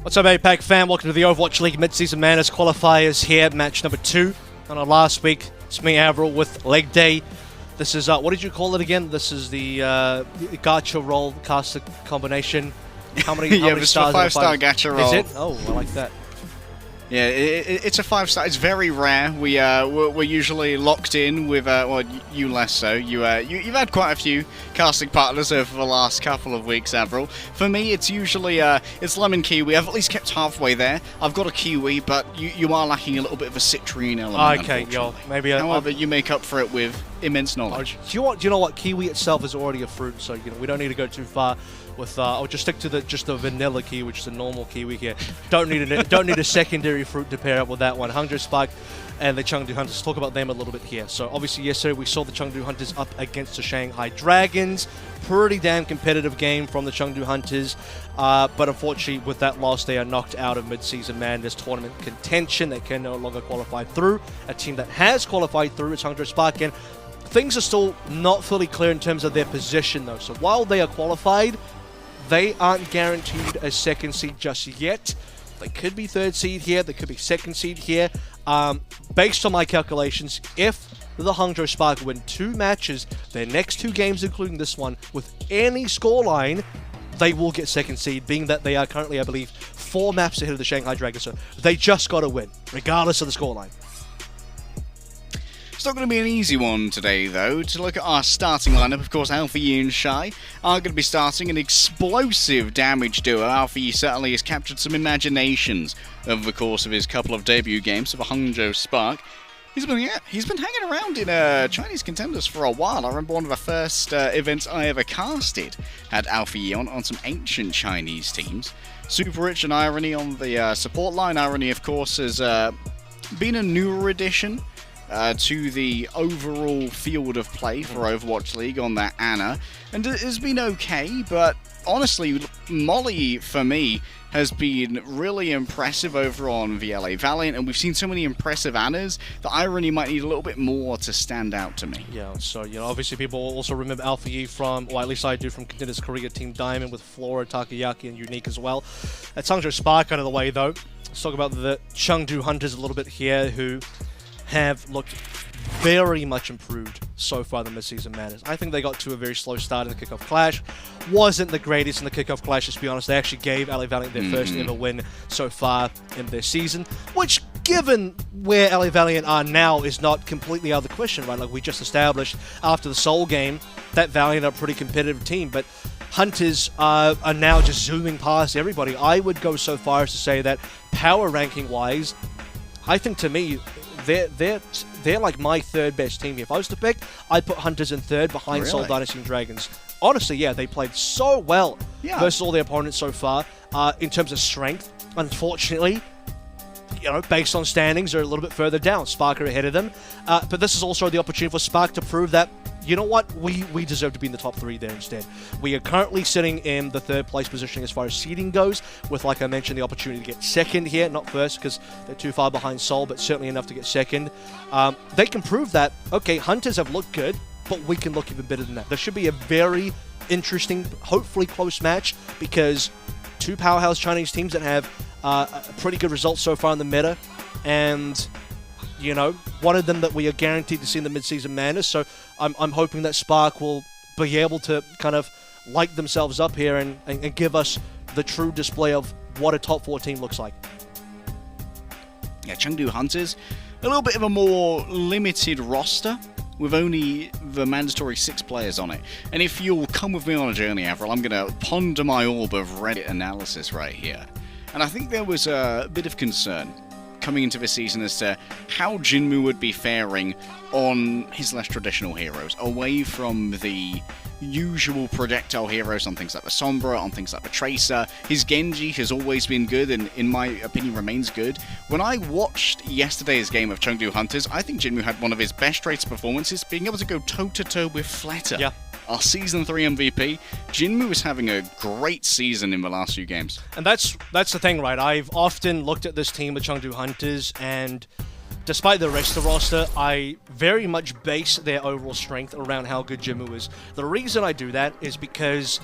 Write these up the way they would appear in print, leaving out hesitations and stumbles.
What's up, APAC fam? Welcome to the Overwatch League Midseason Madness Qualifiers here, match number 2. On our last week, it's me, Avril, with Leg Day. This is, what did you call it again? This is the gacha roll caster combination. How many, how many stars? 5-star gacha roll. Is it? Oh, I like that. Yeah, it's a 5-star. It's very rare. We're usually locked in with well, you less so. You've had quite a few casting partners over the last couple of weeks, Avril. For me, it's usually it's lemon kiwi. I've at least kept halfway there. I've got a kiwi, but you are lacking a little bit of a citrine element. Okay, yo, maybe. However, you make up for it with immense knowledge. Do you know what? Kiwi itself is already a fruit, so we don't need to go too far. With I'll just stick to the vanilla kiwi, which is a normal kiwi here. Don't need a secondary fruit to pair up with that one. Hangzhou Spark and the Chengdu Hunters. Talk about them a little bit here. So obviously yesterday we saw the Chengdu Hunters up against the Shanghai Dragons. Pretty damn competitive game from the Chengdu Hunters, but unfortunately with that loss they are knocked out of Mid-Season Madness tournament contention. They can no longer qualify through. A team that has qualified through is Hangzhou Spark, and things are still not fully clear in terms of their position though. So while they are qualified, they aren't guaranteed a second seed just yet. They could be third seed here, they could be second seed here. Based on my calculations, if the Hangzhou Spark win 2 matches, their next 2 games, including this one, with any scoreline, they will get second seed, being that they are currently, I believe, 4 maps ahead of the Shanghai Dragons. So they just got to win, regardless of the scoreline. It's not going to be an easy one today, though. To look at our starting lineup, of course, Alfie and Shy are going to be starting an explosive damage duo. Alfie certainly has captured some imaginations over the course of his couple of debut games for the Hangzhou Spark. He's been hanging around in Chinese contenders for a while. I remember one of the first events I ever casted had Alfie on some ancient Chinese teams. Super Rich and Irony on the support line. Irony, of course, has been a newer addition to the overall field of play for Overwatch League on that Ana, and it has been okay, but honestly, Molly, for me, has been really impressive over on the LA Valiant, and we've seen so many impressive Anas that Irony might need a little bit more to stand out to me. Yeah, so, obviously people also remember Alpha Yi from, or at least I do, from Contenders Korea Team Diamond with Flora, Takoyaki, and Unique as well. That's Hangzhou Spark out of the way, though. Let's talk about the Chengdu Hunters a little bit here, who have looked very much improved so far in the Mid-Season Madness. I think they got to a very slow start in the kickoff clash. Wasn't the greatest in the kickoff clash, let's be honest. They actually gave LA Valiant their first ever win so far in their season, which, given where LA Valiant are now, is not completely out of the question, right? Like we just established after the Seoul game, that Valiant are a pretty competitive team, but Hunters are now just zooming past everybody. I would go so far as to say that power ranking wise, I think to me, they're like my third best team here. If I was to pick, I'd put Hunters in third behind Seoul Dynasty and Dragons. Honestly, yeah, they played so well versus all their opponents so far in terms of strength. Unfortunately, based on standings, they're a little bit further down. Spark are ahead of them. But this is also the opportunity for Spark to prove that, you know what, we deserve to be in the top 3 there instead. We are currently sitting in the 3rd place positioning as far as seeding goes, with, like I mentioned, the opportunity to get second here. Not first, because they're too far behind Seoul, but certainly enough to get second. They can prove that, okay, Hunters have looked good, but we can look even better than that. There should be a very interesting, hopefully close match, because 2 powerhouse Chinese teams that have pretty good results so far in the meta, and one of them that we are guaranteed to see in the Mid-Season Madness. So I'm hoping that Spark will be able to kind of light themselves up here and give us the true display of what a top 4 team looks like. Yeah, Chengdu Hunters, a little bit of a more limited roster, with only the mandatory 6 players on it. And if you'll come with me on a journey, Avril, I'm going to ponder my orb of Reddit analysis right here. And I think there was a bit of concern coming into this season as to how Jinmu would be faring on his less traditional heroes, away from the usual projectile heroes on things like the Sombra, on things like the Tracer. His Genji has always been good, and in my opinion remains good. When I watched yesterday's game of Chengdu Hunters, I think Jinmu had one of his best rated performances, being able to go toe-to-toe with Fleta. Yeah. Our Season 3 MVP, Jinmu is having a great season in the last few games. And that's the thing, right? I've often looked at this team of Chengdu Hunters, and despite the rest of the roster, I very much base their overall strength around how good Jinmu is. The reason I do that is because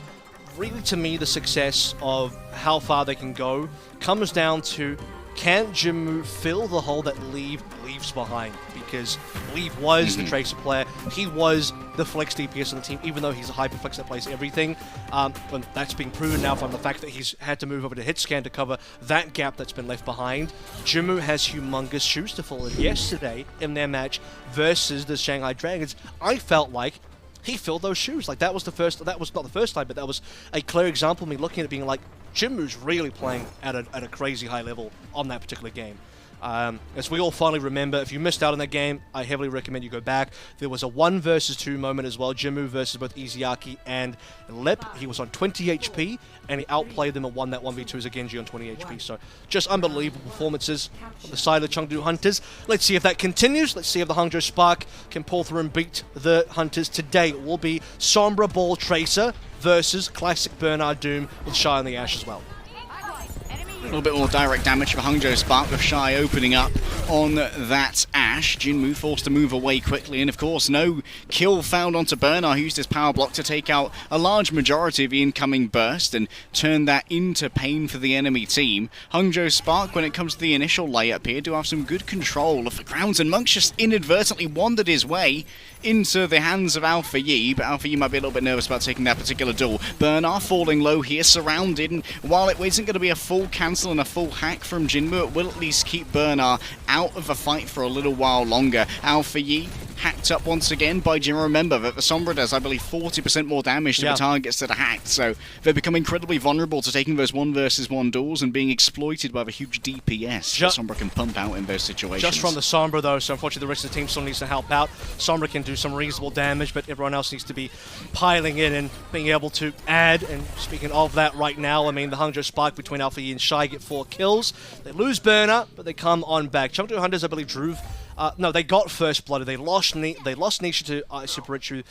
really, to me, the success of how far they can go comes down to, can Jinmu fill the hole that Leave leaves behind? Because Leave was the Tracer player. He was the flex DPS on the team, even though he's a hyperflex that plays everything. And that's being proven now from the fact that he's had to move over to Hitscan to cover that gap that's been left behind. Jinmu has humongous shoes to fill. And yesterday, in their match versus the Shanghai Dragons, I felt like he filled those shoes. Like, that was not the first time, but that was a clear example of me looking at it being like, Jinmu's really playing at a crazy high level on that particular game. As we all finally remember, if you missed out on that game, I heavily recommend you go back. There was a 1 versus 2 moment as well. Jinmu versus both Iziaki and Lip. He was on 20 HP, and he outplayed them and won that 1v2 as a Genji on 20 HP. So, just unbelievable performances on the side of the Chengdu Hunters. Let's see if that continues. Let's see if the Hangzhou Spark can pull through and beat the Hunters. Today it will be Sombra Ball Tracer versus Classic Bernard Doom with Shy on the Ash as well. A little bit more direct damage for Hangzhou Spark with Shy opening up on that Ash. Jinmu forced to move away quickly, and of course no kill found onto Bernard, who used his power block to take out a large majority of the incoming burst and turn that into pain for the enemy team. Hangzhou Spark, when it comes to the initial layup here, do have some good control of the grounds, and Monk's just inadvertently wandered his way into the hands of Alpha Yi, but Alpha Yi might be a little bit nervous about taking that particular duel. Bernard falling low here, surrounded, and while it isn't going to be a full cancel and a full hack from Jinmu, it will at least keep Bernard out of the fight for a little while longer. Alpha Yi hacked up once again by Jinmu. Remember that the Sombra does, I believe, 40% more damage to the targets that are hacked, so they become incredibly vulnerable to taking those 1 versus 1 duels and being exploited by the huge DPS that Sombra can pump out in those situations. Just from the Sombra, though, so unfortunately the rest of the team still needs to help out. Sombra can do some reasonable damage, but everyone else needs to be piling in and being able to add. And speaking of that right now, I mean, the Hangzhou Spark between Alpha Yi and Shy get 4 kills. They lose Burner, but they come on back. Chengdu Hunters, I believe, they got first blooded. They lost Nisha to Super Richu,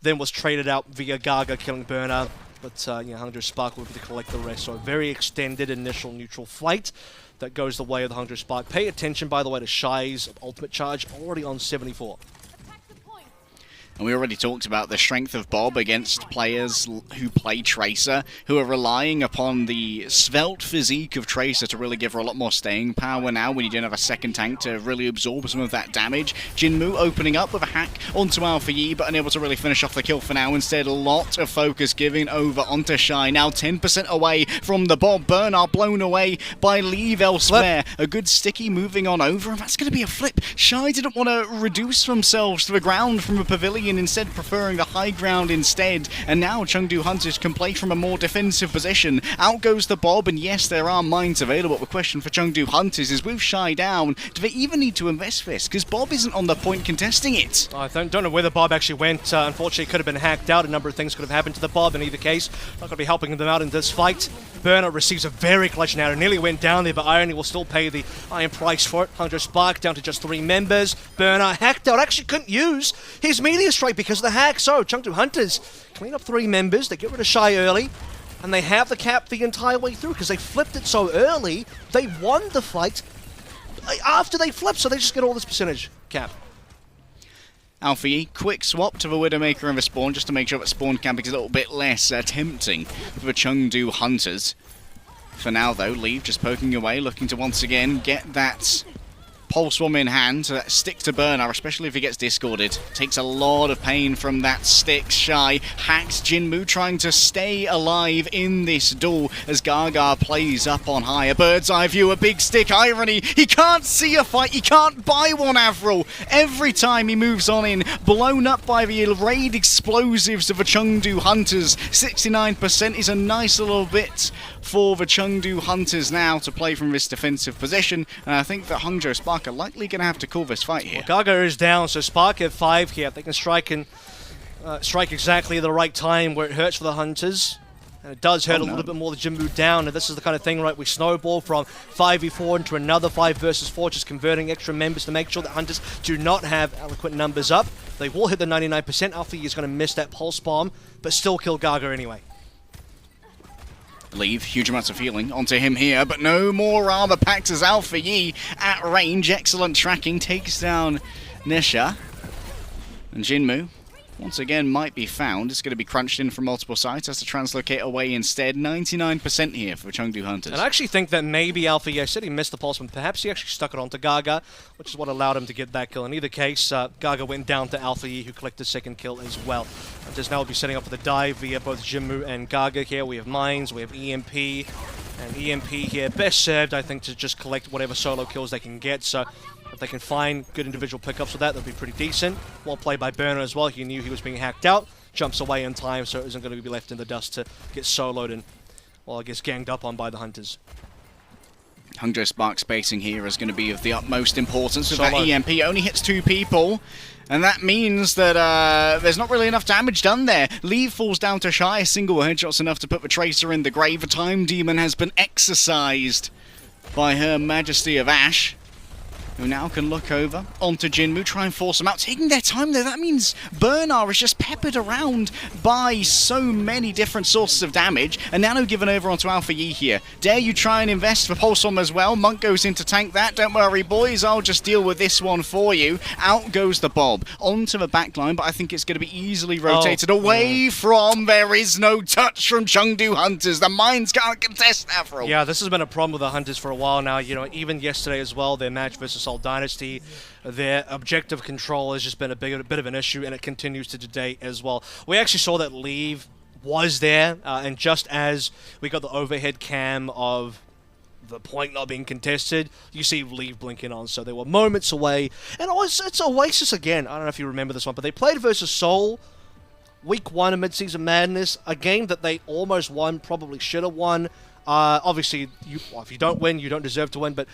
then was traded out via Gaga killing Burner. But Hangzhou Spark will be to collect the rest. So a very extended initial neutral fight that goes the way of the Hangzhou Spark. Pay attention, by the way, to Shy's ultimate charge, already on 74. And we already talked about the strength of Bob against players who play Tracer, who are relying upon the svelte physique of Tracer to really give her a lot more staying power now when you don't have a second tank to really absorb some of that damage. Jinmu opening up with a hack onto Alpha Yi, but unable to really finish off the kill for now. Instead, a lot of focus giving over onto Shy. Now 10% away from the Bob. Bernard blown away by Leave elsewhere. A good sticky moving on over, and that's going to be a flip. Shy didn't want to reduce themselves to the ground from a pavilion, instead preferring the high ground instead, and now Chengdu Hunters can play from a more defensive position. Out goes the Bob, and yes, there are mines available. The question for Chengdu Hunters is, with Shy down, do they even need to invest this? Because Bob isn't on the point contesting it. I don't know where the Bob actually went. Unfortunately, it could have been hacked out. A number of things could have happened to the Bob in either case. Not going to be helping them out in this fight. Burner receives a very clutch now. It nearly went down there, but Irony will still pay the iron price for it. Hangzhou Spark down to just 3 members. Burner hacked out. Actually couldn't use his meteor strike because of the hack. So Chengdu Hunters clean up 3 members. They get rid of Shy early, and they have the cap the entire way through because they flipped it so early. They won the fight after they flipped, so they just get all this percentage cap. Alpha Yi, quick swap to the Widowmaker and the Spawn just to make sure that Spawn camping is a little bit less tempting for the Chengdu Hunters. For now though, Leave just poking away, looking to once again get that Pulse Swarm in hand to stick to Bernard, especially if he gets discorded. Takes a lot of pain from that stick. Shy hacks Jinmu, trying to stay alive in this duel as Gaga plays up on high. A bird's eye view, a big stick. Irony, he can't see a fight, he can't buy one, Avril. Every time he moves on in, blown up by the raid explosives of the Chengdu Hunters. 69% is a nice little bit for the Chengdu Hunters now to play from this defensive position, and I think that Hangzhou Spark are likely going to have to call this fight here. Well, Gaga is down, so Spark at 5 here. They can strike exactly at the right time where it hurts for the Hunters. And it does hurt a little bit more the Jinmu down, and this is the kind of thing, right, we snowball from 5v4 into another 5 versus 4, just converting extra members to make sure that Hunters do not have eloquent numbers up. They will hit the 99%. Alpha Yi is going to miss that pulse bomb, but still kill Gaga anyway. Leave, huge amounts of healing onto him here, but no more armor packs as Alpha Yi at range. Excellent tracking, takes down Nisha. And Jinmu once again might be found. It's going to be crunched in from multiple sides, has to translocate away instead. 99% here for Chengdu Hunters. And I actually think that maybe Alpha Yi said he missed the pulse, but perhaps he actually stuck it onto Gaga, which is what allowed him to get that kill. In either case, Gaga went down to Alpha Yi, who collected the second kill as well. Hunters now will be setting up for the dive via both Jinmu and Gaga here. We have Mines, we have EMP, and EMP here best served, I think, to just collect whatever solo kills they can get. So if they can find good individual pickups with that, that'll be pretty decent. Well played by Burner as well. He knew he was being hacked out. Jumps away in time, so it isn't going to be left in the dust to get soloed and, well, I guess ganged up on by the Hunters. Hangzhou Spark spacing here is going to be of the utmost importance. With that EMP only hits 2 people, and that means that there's not really enough damage done there. Leave falls down to Shy. A single headshot's enough to put the Tracer in the grave. A Time Demon has been exercised by Her Majesty of Ash, who now can look over onto Jinmu, try and force him out. Taking their time there, that means Bernard is just peppered around by so many different sources of damage, and now given over onto Alpha Yi here. Dare you try and invest for Pulse Bomb as well? Monk goes in to tank that. Don't worry, boys, I'll just deal with this one for you. Out goes the Bob. Onto the back line, but I think it's going to be easily rotated away from... There is no touch from Chengdu Hunters. The Mines can't contest that for a while. Yeah, this has been a problem with the Hunters for a while now. You know, even yesterday as well, their match versus Seoul Dynasty, their objective control has just been a bit of an issue, and it continues to today as well. We actually saw that Leave was there, and just as we got the overhead cam of the point not being contested, you see Leave blinking on, so they were moments away. And it's Oasis again. I don't know if you remember this one, but they played versus Seoul week 1 of Midseason Madness, a game that they almost won, probably should have won. Obviously, if you don't win, you don't deserve to win, but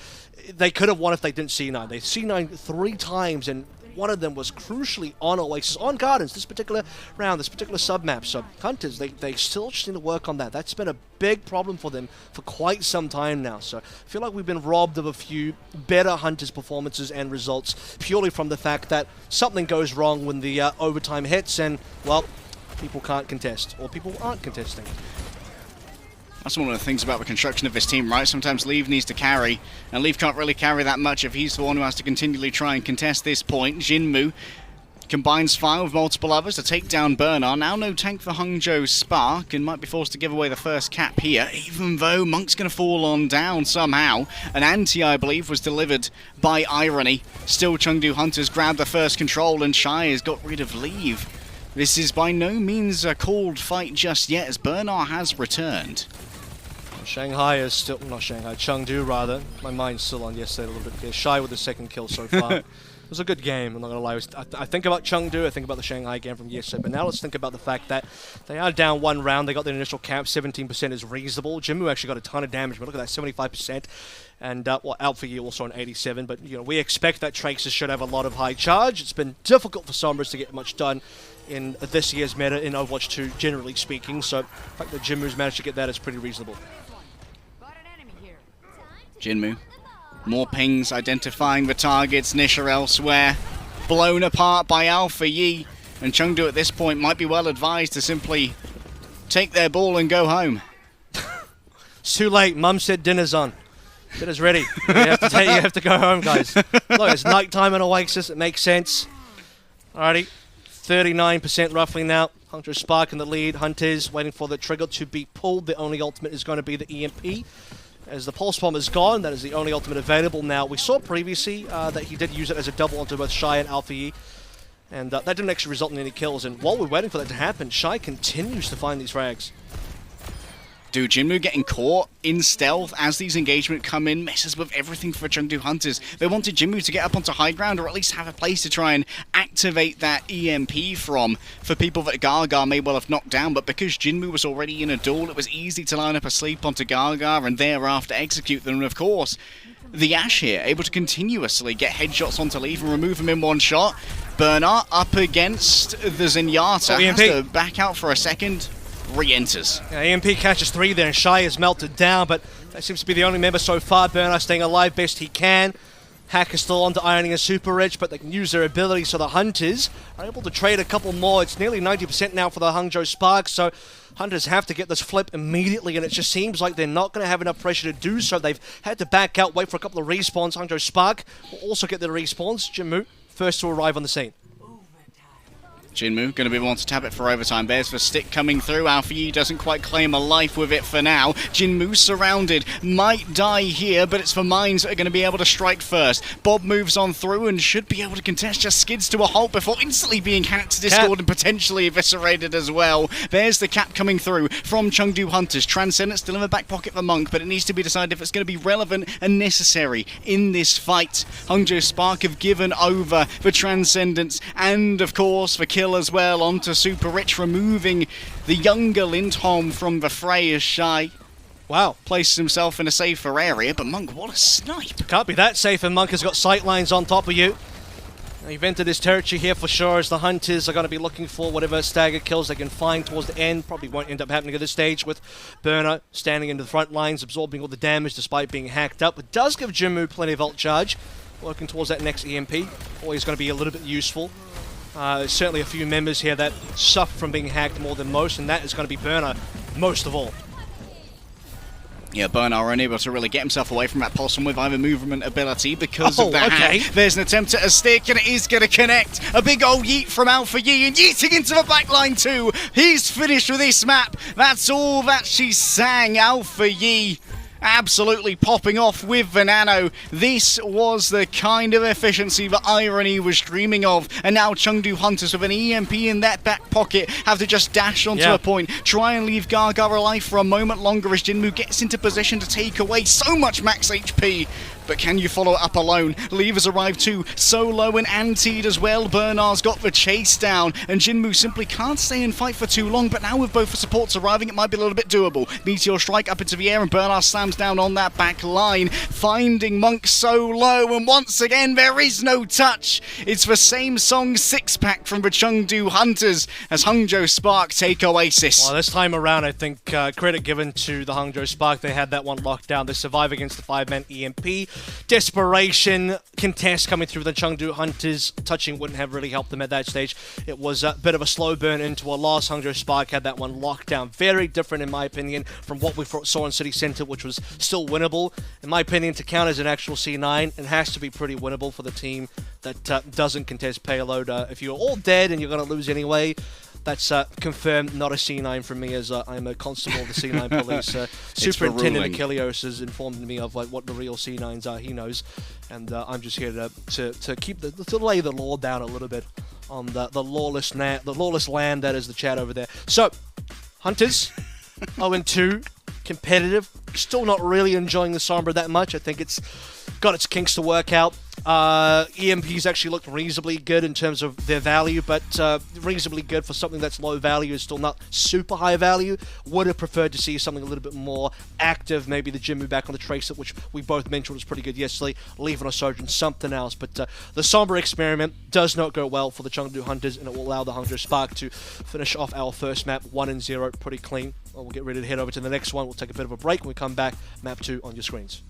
they could have won if they didn't C9. They C9 3 times, and one of them was crucially on Oasis, on Gardens, this particular round, this particular sub-map. So Hunters, they still just need to work on that. That's been a big problem for them for quite some time now. So I feel like we've been robbed of a few better Hunters performances and results purely from the fact that something goes wrong when the overtime hits, and, well, people can't contest, or people aren't contesting. That's one of the things about the construction of this team, right? Sometimes Leave needs to carry, and Leave can't really carry that much if he's the one who has to continually try and contest this point. Jinmu combines fire with multiple others to take down Bernard. Now no tank for Hangzhou Spark, and might be forced to give away the first cap here, even though Monk's going to fall on down somehow. An anti, I believe, was delivered by Irony. Still, Chengdu Hunters grabbed the first control, and Shy has got rid of Leave. This is by no means a called fight just yet, as Bernard has returned. Shanghai is still, not Shanghai, Chengdu rather. My mind's still on yesterday a little bit. Shy with the second kill so far. It was a good game, I'm not going to lie. I think about Chengdu, I think about the Shanghai game from yesterday, but now let's think about the fact that they are down 1 round. They got their initial cap, 17% is reasonable. Jinmu actually got a ton of damage, but look at that, 75%. And, well, Alpha Yi also on 87, but, you know, we expect that Tracer should have a lot of high charge. It's been difficult for Sombras to get much done in this year's meta in Overwatch 2, generally speaking, so the fact that Jinmu's managed to get that is pretty reasonable. Jinmu. More pings identifying the targets. Nisha elsewhere. Blown apart by Alpha Yi. And Chengdu at this point might be well advised to simply take their ball and go home. It's too late. Mum said dinner's on. Dinner's ready. You have to go home, guys. Look, it's nighttime in Oasis. It makes sense. Alrighty. 39% roughly now. Hangzhou Spark in the lead. Hunters waiting for the trigger to be pulled. The only ultimate is going to be the EMP. As the Pulse Bomb is gone, that is the only ultimate available now. We saw previously that he did use it as a double onto both Shy and Alpha Yi, and that didn't actually result in any kills. And while we're waiting for that to happen, Shy continues to find these frags. Dude, Jinmu getting caught in stealth as these engagements come in messes with everything for Chengdu Hunters. They wanted Jinmu to get up onto high ground, or at least have a place to try and activate that EMP from for people that Gaga may well have knocked down, but because Jinmu was already in a duel, it was easy to line up a sleep onto Gaga and thereafter execute them. And of course, the Ash here, able to continuously get headshots onto Leave and remove him in one shot. Bernard up against the Zenyatta, has to back out for a second. Re-enters. Yeah, EMP catches 3 there, and Shy is melted down, but that seems to be the only member so far. Bernard staying alive best he can. Hack is still onto Ironing and Super Rich, but they can use their ability, so the Hunters are able to trade a couple more. It's nearly 90% now for the Hangzhou Spark, so Hunters have to get this flip immediately, and it just seems like they're not going to have enough pressure to do so. They've had to back out, wait for a couple of respawns. Hangzhou Spark will also get their respawns. Jinmu, first to arrive on the scene. Jinmu going to be able to tap it for overtime. There's the stick coming through. Alpha Yi doesn't quite claim a life with it for now. Jinmu surrounded. Might die here, but it's the mines that are going to be able to strike first. Bob moves on through and should be able to contest. Just skids to a halt before instantly being hacked to Discord and potentially eviscerated as well. There's the cap coming through from Chengdu Hunters. Transcendent still in the back pocket for Monk, but it needs to be decided if it's going to be relevant and necessary in this fight. Hangzhou Spark have given over for Transcendence and, of course, for kill as well onto Super Rich, removing the younger Lindholm from the fray as Shy. Wow. Places himself in a safer area, but Monk, what a snipe. Can't be that safe, and Monk has got sight lines on top of you. Now, you've entered his territory here for sure, as the Hunters are going to be looking for whatever stagger kills they can find towards the end. Probably won't end up happening at this stage, with Burner standing into the front lines, absorbing all the damage despite being hacked up. It does give Jinmu plenty of ult charge, working towards that next EMP. Always going to be a little bit useful. There's certainly a few members here that suffer from being hacked more than most, and that is going to be Burner most of all. Yeah, Burner unable to really get himself away from that pulse with either movement ability because of that hack. There's an attempt at a stick, and it is going to connect. A big old yeet from Alpha Yi, and yeeting into the backline too. He's finished with this map. That's all that she sang, Alpha Yi. Absolutely popping off with the nano. This was the kind of efficiency that Irony was dreaming of. And now Chengdu Hunters with an EMP in that back pocket have to just dash onto a point, try and leave Gaga alive for a moment longer as Jinmu gets into position to take away so much max HP. But can you follow it up alone? Levers arrive too, Solo and Antied as well. Bernard's got the chase down, and Jinmu simply can't stay and fight for too long, but now with both the supports arriving, it might be a little bit doable. Meteor strike up into the air, and Bernard slams down on that back line, finding Monk so low, and once again, there is no touch. It's the same song 6-pack from the Chengdu Hunters as Hangzhou Spark take Oasis. Well, this time around, I think credit given to the Hangzhou Spark. They had that one locked down. They survive against the 5-man EMP. Desperation contest coming through the Chengdu Hunters. Touching wouldn't have really helped them at that stage. It was a bit of a slow burn into a loss. Hangzhou Spark had that one locked down. Very different, in my opinion, from what we saw in City Center, which was still winnable. In my opinion, to count as an actual C9, it has to be pretty winnable for the team that doesn't contest payload. If you're all dead and you're going to lose anyway, that's confirmed not a C9 from me, as I'm a constable of the C9 police. Superintendent Achilleos has informed me of what the real C9s are. He knows, and I'm just here to keep to lay the law down a little bit on the lawless land that is the chat over there. So, Hunters 0-2, competitive. Still not really enjoying the Sombra that much. I think it's got its kinks to work out. EMPs actually looked reasonably good in terms of their value, but reasonably good for something that's low value is still not super high value. Would have preferred to see something a little bit more active, maybe the Jinmu back on the Tracer, which we both mentioned was pretty good yesterday, leaving a Sojourn something else. But the Sombra experiment does not go well for the Chengdu Hunters, and it will allow the Hangzhou Spark to finish off our first map 1-0 pretty clean. We'll get ready to head over to the next one. We'll take a bit of a break. When we come back, map 2 on your screens.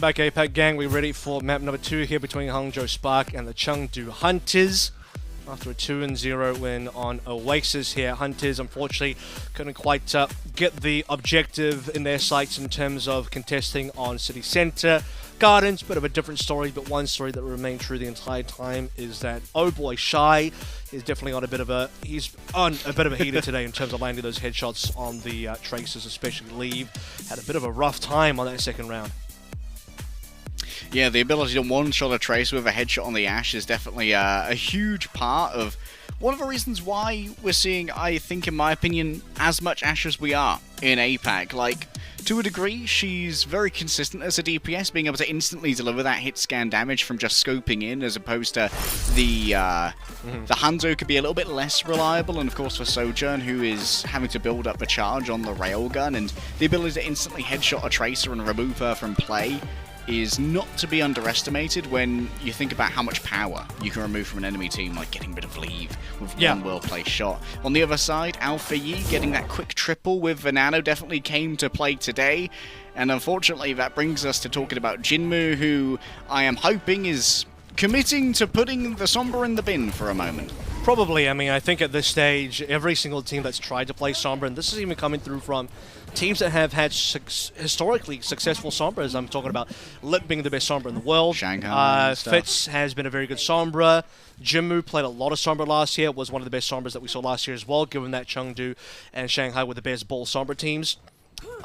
back, APAC gang. We're ready for map number 2 here between Hangzhou Spark and the Chengdu Hunters. After a 2-0 win on Oasis here, Hunters unfortunately couldn't quite get the objective in their sights in terms of contesting on City Centre. Gardens, bit of a different story, but one story that remained true the entire time is that oh boy, Shy is definitely on a bit of a heater today in terms of landing those headshots on the Tracers, especially Leave. Had a bit of a rough time on that second round. Yeah, the ability to one-shot a Tracer with a headshot on the Ashe is definitely a huge part of one of the reasons why we're seeing, I think, in my opinion, as much Ashe as we are in APAC. Like, to a degree, she's very consistent as a DPS, being able to instantly deliver that hit scan damage from just scoping in, as opposed to the Hangzhou could be a little bit less reliable, and of course for Sojourn, who is having to build up the charge on the railgun, and the ability to instantly headshot a Tracer and remove her from play is not to be underestimated when you think about how much power you can remove from an enemy team, like getting rid of Leave with one well-placed shot. On the other side, Alpha Yi getting that quick triple with Venano definitely came to play today, and unfortunately that brings us to talking about Jinmu, who I am hoping is committing to putting the Sombra in the bin for a moment. Probably. I mean, I think at this stage, every single team that's tried to play Sombra, and this is even coming through from teams that have had historically successful Sombras. I'm talking about Lip being the best Sombra in the world. Shanghai Fitz has been a very good Sombra. Jinmu played a lot of Sombra last year. Was one of the best Sombras that we saw last year as well, given that Chengdu and Shanghai were the best ball Sombra teams.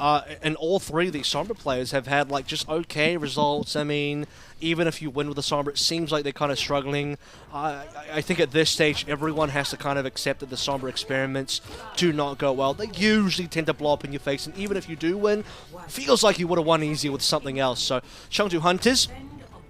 And all three of these Sombra players have had like just okay results. I mean, even if you win with the Sombra, it seems like they're kind of struggling. I think at this stage, everyone has to kind of accept that the Sombra experiments do not go well. They usually tend to blow up in your face, and even if you do win, feels like you would have won easier with something else. So, Chengdu Hunters,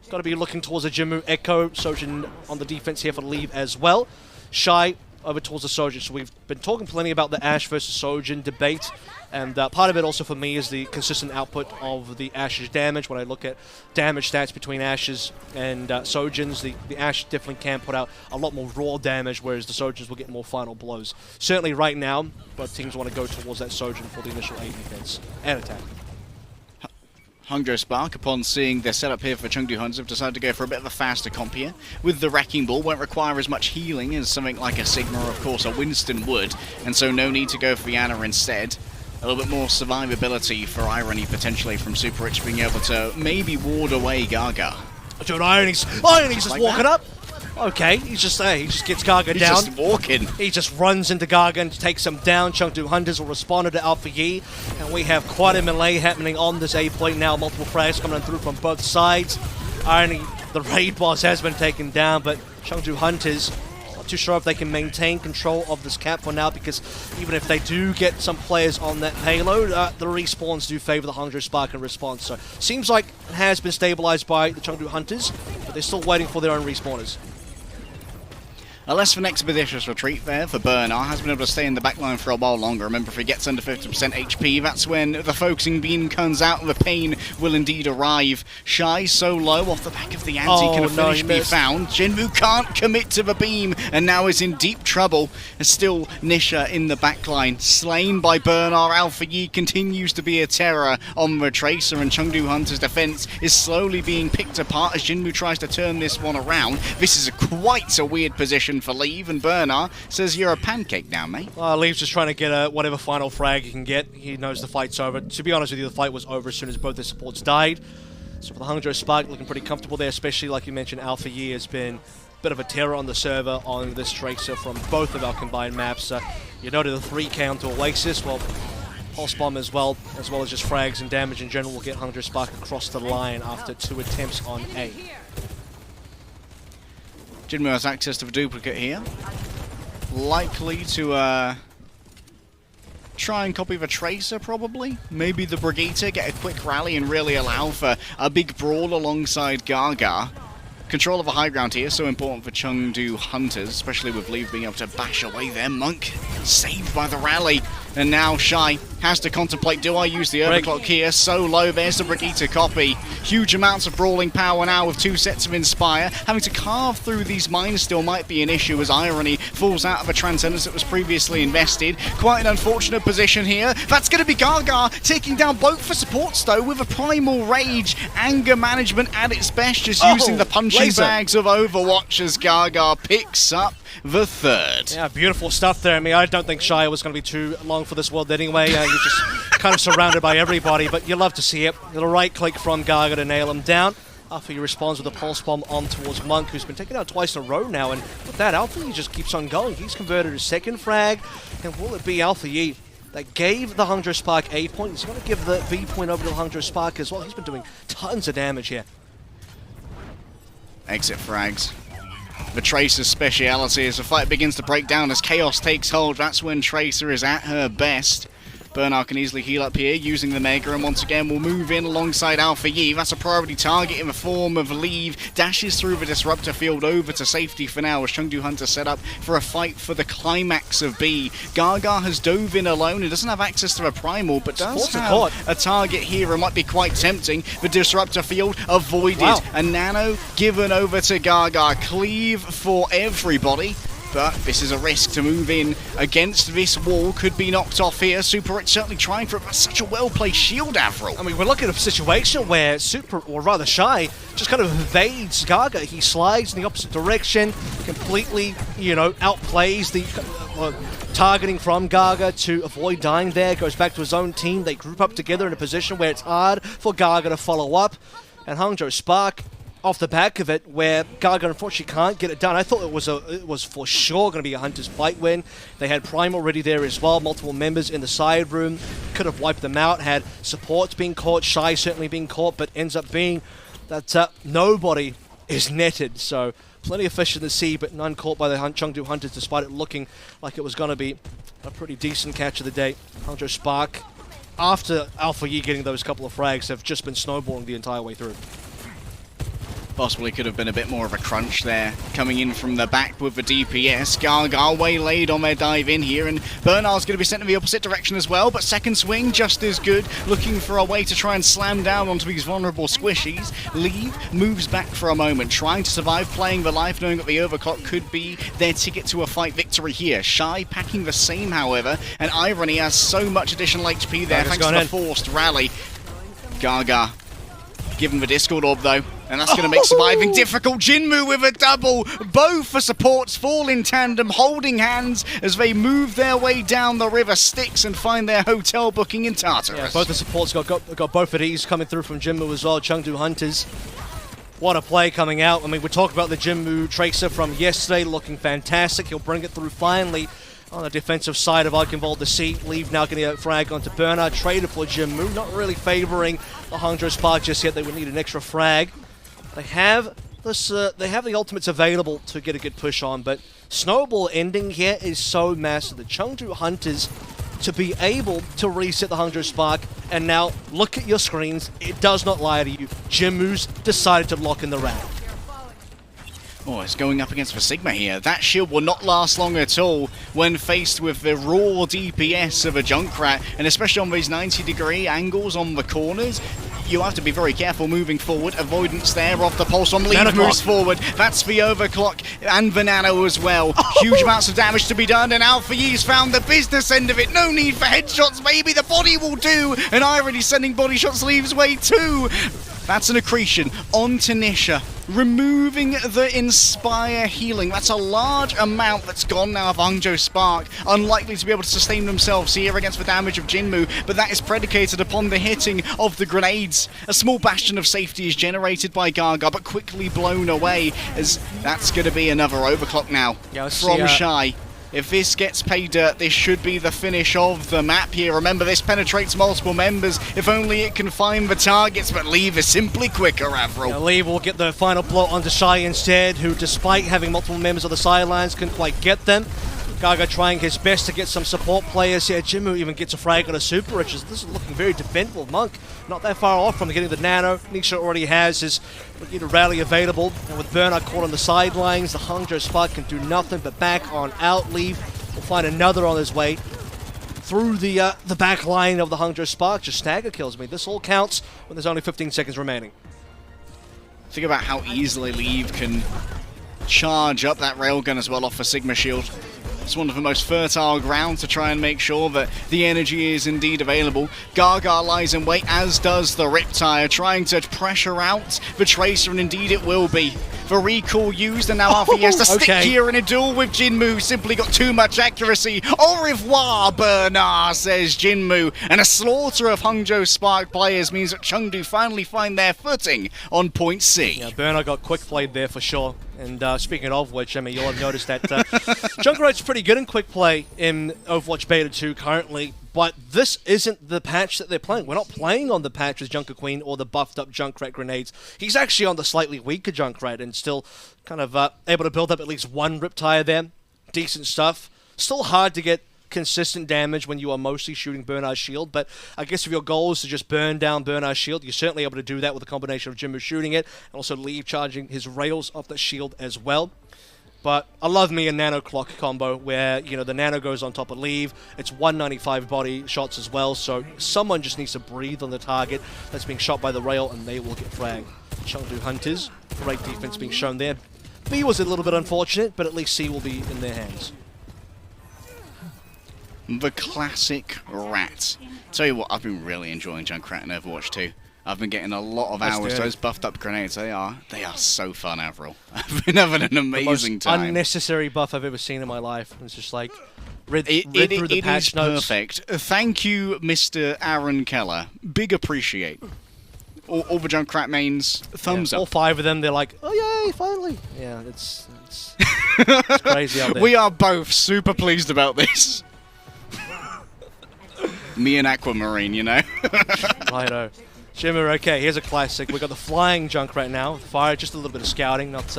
got to be looking towards a Jinmu Echo. Sojin on the defense here for Leave as well. Shy over towards the Sojin. So we've been talking plenty about the Ashe versus Sojin debate, and part of it also for me is the consistent output of the Ashe's damage. When I look at damage stats between Ashes and Sojins, the Ashe definitely can put out a lot more raw damage, whereas the Sojins will get more final blows. Certainly right now, both teams want to go towards that Sojin for the initial A defense and attack. Hangzhou Spark, upon seeing their setup here for Chengdu Hunters, have decided to go for a bit of a faster comp here. With the Wrecking Ball, won't require as much healing as something like a Sigma or, of course, a Winston would, and so no need to go for Yana instead. A little bit more survivability for Irony, potentially, from Super Rich being able to maybe ward away Gaga. Dude, Irony's just like walking up. Okay, he's just there. He just gets Gaga down. He's just walking. He just runs into Gaga and takes him down. Chengdu Hunters will respond to Alpha Yi. And we have quite a melee happening on this A point now. Multiple frags coming through from both sides. Irony, the raid boss, has been taken down, but Chengdu Hunters, not too sure if they can maintain control of this cap for now, because even if they do get some players on that payload, the respawns do favor the Hangzhou Spark in response. So seems like it has been stabilized by the Chengdu Hunters, but they're still waiting for their own respawners. A less of an expeditious retreat there for Bernard. Has been able to stay in the backline for a while longer. Remember, if he gets under 50% HP, that's when the focusing beam comes out and the pain will indeed arrive. Shy so low off the back of the anti. Can a finish be found? Jinmu can't commit to the beam and now is in deep trouble. There's still Nisha in the backline. Slain by Bernard. Alpha Yi continues to be a terror on the Tracer, and Chengdu Hunter's defense is slowly being picked apart as Jinmu tries to turn this one around. This is quite a weird position for Leave, and Bernard says you're a pancake now, mate. Leave's just trying to get whatever final frag he can get. He knows the fight's over. To be honest with you, the fight was over as soon as both their supports died. So for the Hangzhou Spark, looking pretty comfortable there, especially like you mentioned, Alpha Yi has been a bit of a terror on the server on this Tracer from both of our combined maps. You noted the 3K onto Oasis, well, Pulse Bomb as well as just frags and damage in general will get Hangzhou Spark across the line after 2 attempts on A. Jinmu has access to the duplicate here. Likely to try and copy the Tracer, probably. Maybe the Brigitte, get a quick rally and really allow for a big brawl alongside Gaga. Control of the high ground here, so important for Chengdu Hunters, especially with Leave being able to bash away their Monk. Saved by the rally. And now Shy Has to contemplate, do I use the overclock here? So low, there's the Brigitte copy. Huge amounts of brawling power now with 2 sets of Inspire. Having to carve through these mines still might be an issue as Irony falls out of a Transcendence that was previously invested. Quite an unfortunate position here. That's going to be Gaga taking down both for supports though with a Primal Rage. Anger management at its best, just using the punching bags of Overwatch as Gaga picks up the third. Yeah, beautiful stuff there. I mean, I don't think Shia was going to be too long for this world anyway. You're just kind of surrounded by everybody, but you love to see it. The right click from Gaga to nail him down. Alpha he responds with a pulse bomb on towards Monk, who's been taken out twice in a row now, and with that, Alpha he just keeps on going. He's converted his second frag, and will it be Alpha Yi that gave the Hangzhou Spark A point? He's going to give the B point over to the Hangzhou Spark as well. He's been doing tons of damage here. Exit frags. The Tracer's speciality as the fight begins to break down as Chaos takes hold. That's when Tracer is at her best. Bernard can easily heal up here using the Mega, and once again will move in alongside Alpha Yi. That's a priority target in the form of Leave. Dashes through the Disruptor field over to safety for now as Chengdu Hunter set up for a fight for the climax of B. Gaga has dove in alone. He doesn't have access to a Primal, but does have a target here and might be quite tempting. The Disruptor field avoided. Wow. A Nano given over to Gaga. Cleave for everybody. But this is a risk to move in against this wall. Could be knocked off here. Super Rich certainly trying for it, but such a well-played shield, Avril. I mean, we're looking at a situation where Super, or rather Shy, just kind of evades Gaga. He slides in the opposite direction, completely, you know, outplays the targeting from Gaga to avoid dying there. Goes back to his own team. They group up together in a position where it's hard for Gaga to follow up. And Hangzhou Spark, off the back of it, where Gaga unfortunately can't get it done. I thought it was for sure going to be a Hunter's fight win. They had Prime already there as well, multiple members in the side room, could have wiped them out, had supports being caught, Shy certainly being caught, but ends up being that nobody is netted, so plenty of fish in the sea, but none caught by the Chengdu Hunters, despite it looking like it was going to be a pretty decent catch of the day. Hangzhou Spark, after Alpha Yi getting those couple of frags, have just been snowballing the entire way through. Possibly could have been a bit more of a crunch there. Coming in from the back with the DPS. Gaga waylaid on their dive in here, and Bernard's going to be sent in the opposite direction as well, but second swing just as good. Looking for a way to try and slam down onto these vulnerable squishies. Leave moves back for a moment, trying to survive, playing the life, knowing that the overclock could be their ticket to a fight victory here. Shy packing the same, however, and Irony has so much additional HP there thanks to the forced rally. Gaga given the Discord Orb though, and that's going to make surviving difficult. Jinmu with a double. Both for supports fall in tandem, holding hands as they move their way down the river Styx and find their hotel booking in Tartarus. Yeah, both the supports got both of these coming through from Jinmu as well. Chengdu Hunters. What a play coming out. I mean, we talked about the Jinmu Tracer from yesterday looking fantastic. He'll bring it through finally. On the defensive side of Eichenwald, the seat. Leave now getting a frag onto Bernard. Traded for Jinmu. Not really favouring the Hangzhou Spark just yet. They would need an extra frag. They have this. They have the ultimates available to get a good push on, but Snowball ending here is so massive. The Chengdu Hunters to be able to reset the Hangzhou Spark, and now look at your screens. It does not lie to you. Jinmu's decided to lock in the round. Oh, it's going up against the Sigma here. That shield will not last long at all when faced with the raw DPS of a Junkrat, and especially on these 90-degree angles on the corners. You have to be very careful moving forward. Avoidance there off the pulse on Leave moves forward. That's the overclock and the nano as well. Huge amounts of damage to be done, and Alpha Yi's found the business end of it. No need for headshots, maybe the body will do. And Irony sending body shots Leave's way too. That's an accretion onto Nisha, removing the Inspire healing. That's a large amount that's gone now of Hangzhou Spark. Unlikely to be able to sustain themselves here against the damage of Jinmu, but that is predicated upon the hitting of the grenades. A small bastion of safety is generated by Gaga, but quickly blown away, as that's going to be another overclock now from Shy. If this gets paid dirt, this should be the finish of the map here. Remember, this penetrates multiple members. If only it can find the targets, but Leave is simply quicker, Avril. Yeah, Leave will get the final blow onto Shy instead, who, despite having multiple members on the sidelines, couldn't quite get them. Gaga trying his best to get some support players here. Jinmu even gets a frag on a Super Rich. This is looking very defendable. Monk not that far off from getting the nano. Nisha already has his rally available. And with Bernard caught on the sidelines, the Hangzhou Spark can do nothing but back on out. Leave will find another on his way. through the back line of the Hangzhou Spark. Just stagger kills me. This all counts when there's only 15 seconds remaining. Think about how easily Leave can charge up that railgun as well off a Sigma shield. It's one of the most fertile grounds to try and make sure that the energy is indeed available. Gaga lies in wait, as does the Riptire, trying to pressure out the Tracer, and indeed it will be. The recall used, and now Alfie has to stick here in a duel with Jinmu, who simply got too much accuracy. Au revoir, Bernard, says Jinmu. And a slaughter of Hangzhou Spark players means that Chengdu finally find their footing on point C. Yeah, Bernard got quick played there for sure. And speaking of which, I mean, you'll have noticed that Junkrat's pretty good in quick play in Overwatch Beta 2 currently, but this isn't the patch that they're playing. We're not playing on the patch with Junker Queen or the buffed up Junkrat grenades. He's actually on the slightly weaker Junkrat and still kind of able to build up at least one Riptire there. Decent stuff. Still hard to get consistent damage when you are mostly shooting Bernard's shield, but I guess if your goal is to just burn down Bernard's shield, you're certainly able to do that with a combination of Jinmu shooting it and also Leave charging his rails off the shield as well. But I love me a Nano Clock combo where, you know, the Nano goes on top of Leave. It's 195 body shots as well, so someone just needs to breathe on the target that's being shot by the rail and they will get fragged. Chengdu Hunters, great defense being shown there. B was a little bit unfortunate, but at least C will be in their hands. The classic rat. Tell you what, I've been really enjoying Junkrat in Overwatch 2. I've been getting a lot of hours. Those buffed up grenades, they are so fun, Avril. I've been having an amazing time. Unnecessary buff I've ever seen in my life. It's just like read through the patch notes. Perfect. Thank you, Mr. Aaron Keller. Big appreciate. All the Junkrat mains, thumbs up. All 5 of them, they're like, oh yay, finally. Yeah, it's crazy out there. We are both super pleased about this. Me and Aquamarine, you know. Righto. Shimmer, okay, here's a classic. We've got the flying Junkrat now. Fire, just a little bit of scouting, not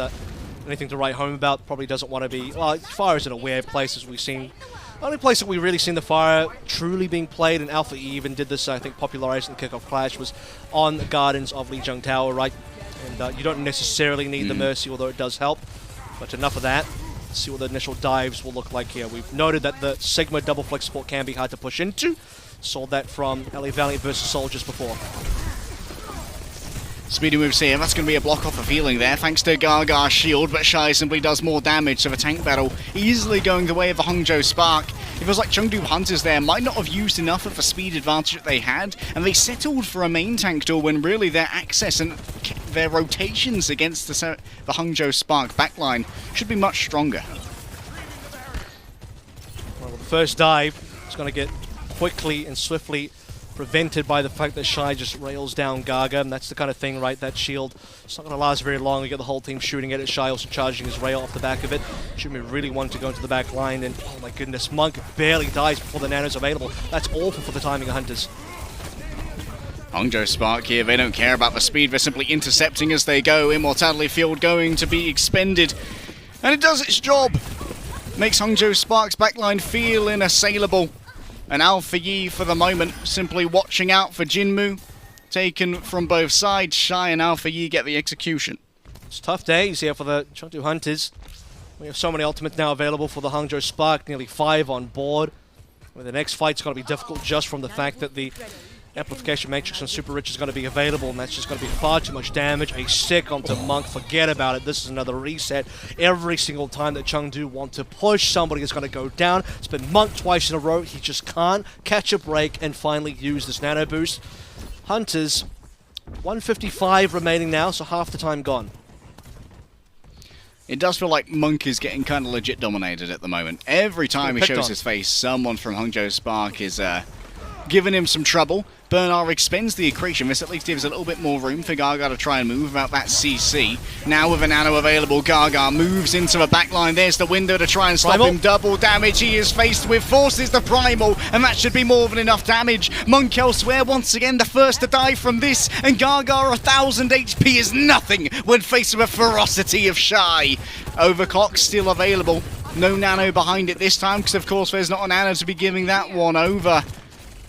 anything to write home about. Probably doesn't want to be... Well, Fire is in a weird place, as we've seen. The only place that we've really seen the Fire truly being played, and Alpha even did this, I think, popularized in Kickoff Clash, was on the Gardens of Lijiang Tower, right? And you don't necessarily need the Mercy, although it does help. But enough of that. Let's see what the initial dives will look like here. We've noted that the Sigma double flex support can be hard to push into. Saw that from LA Valiant versus Soldiers before. Speedy moves here, that's going to be a block off of healing there, thanks to Gaga's shield, but Shy simply does more damage, so the tank battle easily going the way of the Hangzhou Spark. It feels like Chengdu Hunters there might not have used enough of the speed advantage that they had, and they settled for a main tank duel when really their access and their rotations against the Hangzhou Spark backline should be much stronger. Well, the first dive is going to get quickly and swiftly prevented by the fact that Shy just rails down Gaga, and that's the kind of thing, right? That shield, it's not going to last very long. You get the whole team shooting at it. Shy also charging his rail off the back of it. Shouldn't really want to go into the back line, and oh my goodness, Monk barely dies before the Nano's available. That's awful for the timing of Hunters. Hangzhou Spark here, they don't care about the speed, they're simply intercepting as they go. Immortality Field going to be expended, and it does its job. Makes Hangzhou Spark's backline feel inassailable. And Alpha Yi, for the moment, simply watching out for Jinmu. Taken from both sides, Shy and Alpha Yi get the execution. It's tough days here for the Chengdu Hunters. We have so many ultimates now available for the Hangzhou Spark, nearly 5 on board. Well, the next fight's going to be difficult just from the fact that the Amplification Matrix and Super Rich is going to be available, and that's just going to be far too much damage. A stick onto Monk, forget about it. This is another reset. Every single time that Chengdu want to push, somebody is going to go down. It's been Monk twice in a row. He just can't catch a break and finally use this nano boost. Hunters, 155 remaining now, so half the time gone. It does feel like Monk is getting kind of legit dominated at the moment. Every time he shows his face, someone from Hangzhou Spark is giving him some trouble. Bernard expends the accretion. This at least gives a little bit more room for Gaga to try and move about that CC. Now with a nano available, Gaga moves into the backline. There's the window to try and stop him. Double damage. He is faced with forces the Primal, and that should be more than enough damage. Monk elsewhere, once again the first to die from this, and Gaga 1000 HP is nothing when faced with a ferocity of Shy. Overclock still available. No nano behind it this time, because of course there's not a nano to be giving that one over.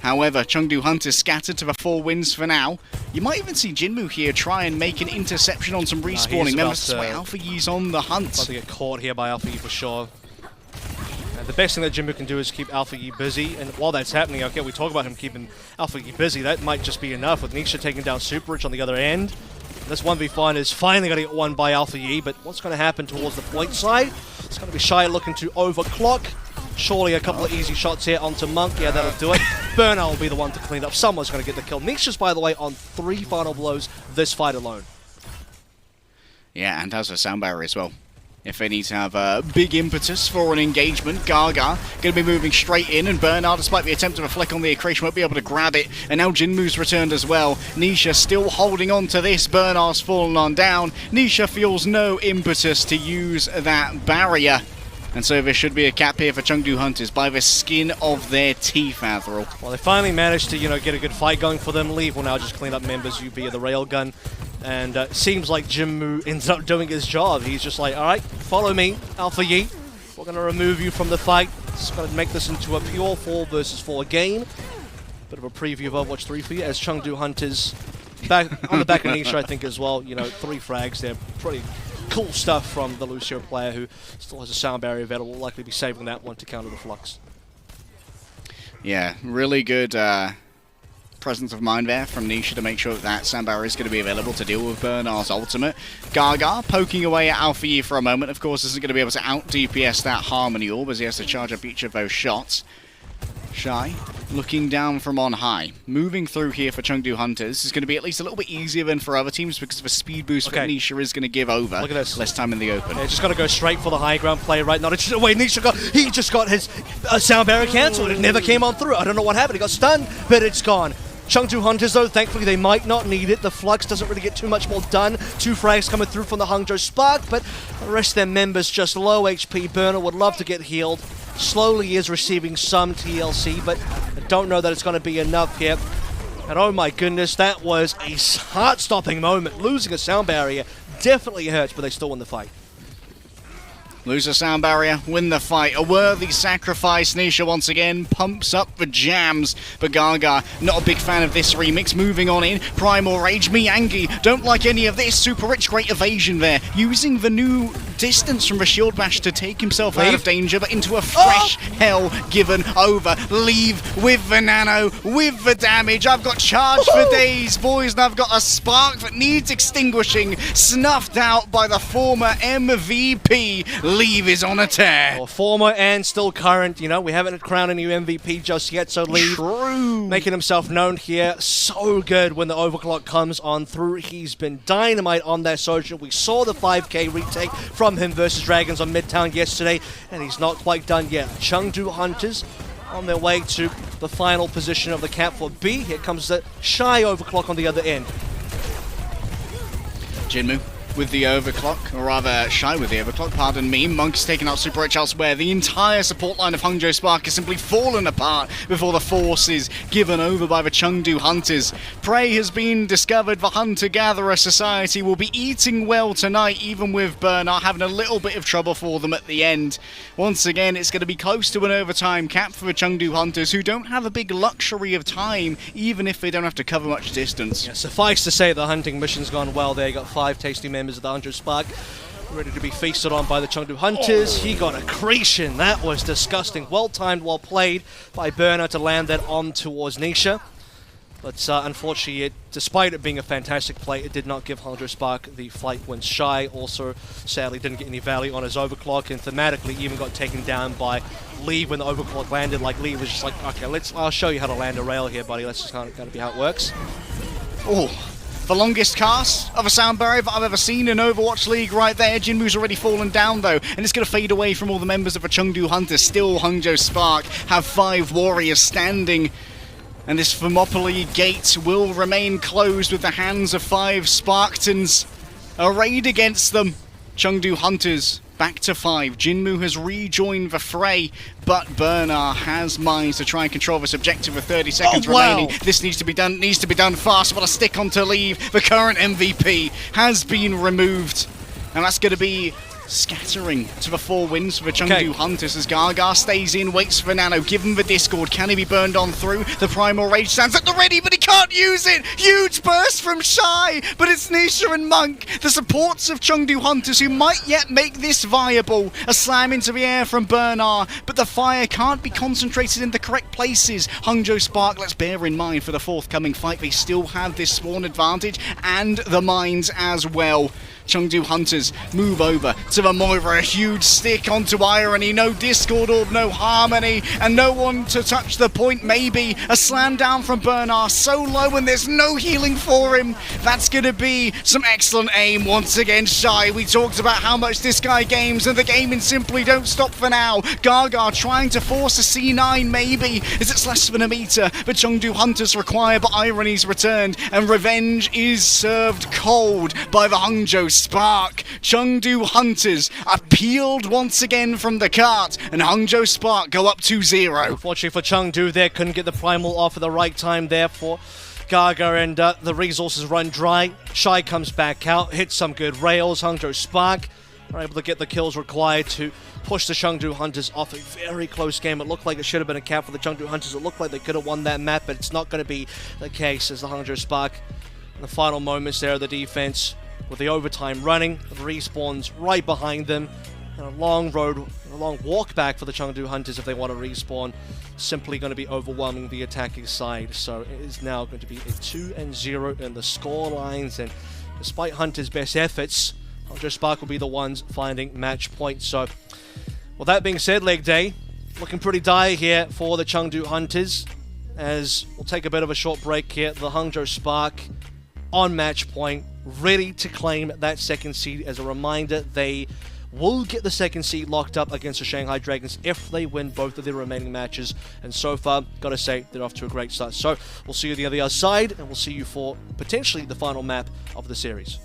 However, Chengdu Hunters scattered to the 4 wins for now. You might even see Jinmu here try and make an interception on some respawning. Remember, Alpha Yi's on the hunt. About to get caught here by Alpha Yi for sure. And the best thing that Jimbo can do is keep Alpha Yi busy, and while that's happening, okay, we talk about him keeping Alpha Yi busy, that might just be enough, with Nisha taking down Super Rich on the other end. This 1v5 is finally going to get won by Alpha Yi, but what's going to happen towards the point side? It's going to be Shy looking to overclock. Surely a couple of easy shots here onto Monk. Yeah, that'll do it. Burnout will be the one to clean up. Someone's going to get the kill. Nisha's, by the way, on 3 final blows this fight alone. Yeah, and has a sound barrier as well. If they need to have a big impetus for an engagement, Gaga going to be moving straight in, and Bernard, despite the attempt of a flick on the accretion, won't be able to grab it. And now Jinmu's returned as well. Nisha still holding on to this. Bernard's fallen on down. Nisha feels no impetus to use that barrier. And so there should be a cap here for Chengdu Hunters by the skin of their teeth, Athril. Well, they finally managed to, get a good fight going for them. Leave will now just clean up members via the railgun. And it seems like Jinmu ends up doing his job. He's just like, alright, follow me, Alpha Yi. We're going to remove you from the fight. It's going to make this into a pure 4 versus 4 game. Bit of a preview of Overwatch 3 for you as Chengdu Hunters back on the back of Nisha, I think, as well. 3 frags there. Pretty cool stuff from the Lucio player, who still has a sound barrier available. Will likely be saving that one to counter the Flux. Yeah, really good presence of mind there from Nisha to make sure that sound barrier is going to be available to deal with Bernard's ultimate. Gaga poking away at Alpha Yi for a moment. Of course, isn't going to be able to out-DPS that Harmony Orb as he has to charge up each of those shots. Shy looking down from on high. Moving through here for Chengdu Hunters is going to be at least a little bit easier than for other teams because of a speed boost that Nisha is going to give over. Look at this. Less time in the open. Yeah, just got to go straight for the high ground play right now. Wait, he just got his sound barrier cancelled. It never came on through. I don't know what happened. He got stunned, but it's gone. Chengdu Hunters, though, thankfully they might not need it. The Flux doesn't really get too much more done. 2 frags coming through from the Hangzhou Spark, but the rest of their members just low HP. Burner would love to get healed. Slowly is receiving some TLC, but I don't know that it's going to be enough here. And oh my goodness, that was a heart-stopping moment. Losing a sound barrier definitely hurts, but they still win the fight. Lose a sound barrier, win the fight. A worthy sacrifice. Nisha once again pumps up the jams. But Gaga, not a big fan of this remix. Moving on in. Primal Rage. Miyangi, don't like any of this. Super Rich, great evasion there. Using the new distance from the shield bash to take himself out of danger, but into a fresh hell given over. Leave with the nano, with the damage. I've got charge for days, boys, and I've got a spark that needs extinguishing. Snuffed out by the former MVP. Leave is on a tear. Well, former and still current, we haven't crowned a new MVP just yet, so Leave making himself known here. So good when the overclock comes on through. He's been dynamite on that social. We saw the 5k retake from him versus Dragons on Midtown yesterday, and he's not quite done yet. Chengdu Hunters on their way to the final position of the cap for B. Here comes the Shy overclock on the other end. Jinmu with the overclock, or rather Shy with the overclock, pardon me. Monk's taking out Super Rich elsewhere. The entire support line of Hangzhou Spark has simply fallen apart before the force is given over by the Chengdu Hunters. Prey has been discovered. The Hunter-Gatherer Society will be eating well tonight, even with Bernard having a little bit of trouble for them at the end. Once again, it's going to be close to an overtime cap for the Chengdu Hunters, who don't have a big luxury of time, even if they don't have to cover much distance. Yeah, suffice to say, the hunting mission's gone well there. You got 5 tasty members of the Hangzhou Spark ready to be feasted on by the Chengdu Hunters. He got accretion. That was disgusting. Well timed, well played by Burner to land that on towards Nisha. But unfortunately, despite it being a fantastic play, it did not give Hangzhou Spark the fight when Shy also sadly didn't get any value on his overclock, and thematically even got taken down by Lee when the overclock landed. Like, Lee was just like, okay, I'll show you how to land a rail here, buddy. That's just kind of be how it works. Oh. The longest cast of a sound barrier that I've ever seen in Overwatch League right there. Jinmu's already fallen down though, and it's going to fade away from all the members of the Chengdu Hunters. Still Hangzhou Spark have 5 warriors standing, and this Thermopylae gate will remain closed with the hands of 5 Sparktons arrayed against them. Chengdu Hunters back to 5. Jinmu has rejoined the fray, but Bernard has minds to try and control this objective with 30 seconds remaining. This needs to be done fast. What a stick on to Leave. The current MVP has been removed, and that's going to be scattering to the 4 wins for the Chengdu Hunters as Gaga stays in, waits for Nano, give him the Discord. Can he be burned on through? The Primal Rage stands at the ready, but he can't use it! Huge burst from Shy, but it's Nisha and Monk, the supports of Chengdu Hunters who might yet make this viable. A slam into the air from Bernard, but the fire can't be concentrated in the correct places. Hangzhou Spark, let's bear in mind for the forthcoming fight, they still have this spawn advantage and the mines as well. Chengdu Hunters move over to the Moira, a huge stick onto Irony, no Discord Orb, no Harmony, and no one to touch the point. Maybe a slam down from Bernard, so low and there's no healing for him. That's going to be some excellent aim once again. Shy, we talked about how much this guy games, and the gaming simply don't stop for now. Gaga trying to force a C9 maybe, as it's less than a meter, but Chengdu Hunters require, but Irony's returned, and revenge is served cold by the Hangzhou Spark. Chengdu Hunters are peeled once again from the cart, and Hangzhou Spark go up 2-0. Unfortunately for Chengdu, they couldn't get the Primal off at the right time there for Gaga, and the resources run dry. Shy comes back out, hits some good rails. Hangzhou Spark are able to get the kills required to push the Chengdu Hunters off a very close game. It looked like it should have been a cap for the Chengdu Hunters. It looked like they could have won that map, but it's not going to be the case as the Hangzhou Spark, in the final moments there of the defense, with the overtime running, the respawns right behind them, and a long walk back for the Chengdu Hunters if they want to respawn, simply going to be overwhelming the attacking side. So it is now going to be a 2-0 in the score lines, and despite Hunters' best efforts, Hangzhou Spark will be the ones finding match points. So, with that being said, leg day looking pretty dire here for the Chengdu Hunters, as we'll take a bit of a short break here. The Hangzhou Spark on match point, ready to claim that second seed. As a reminder, they will get the second seed locked up against the Shanghai Dragons if they win both of their remaining matches. And so far, gotta say, they're off to a great start. So we'll see you on the other side, and we'll see you for potentially the final map of the series.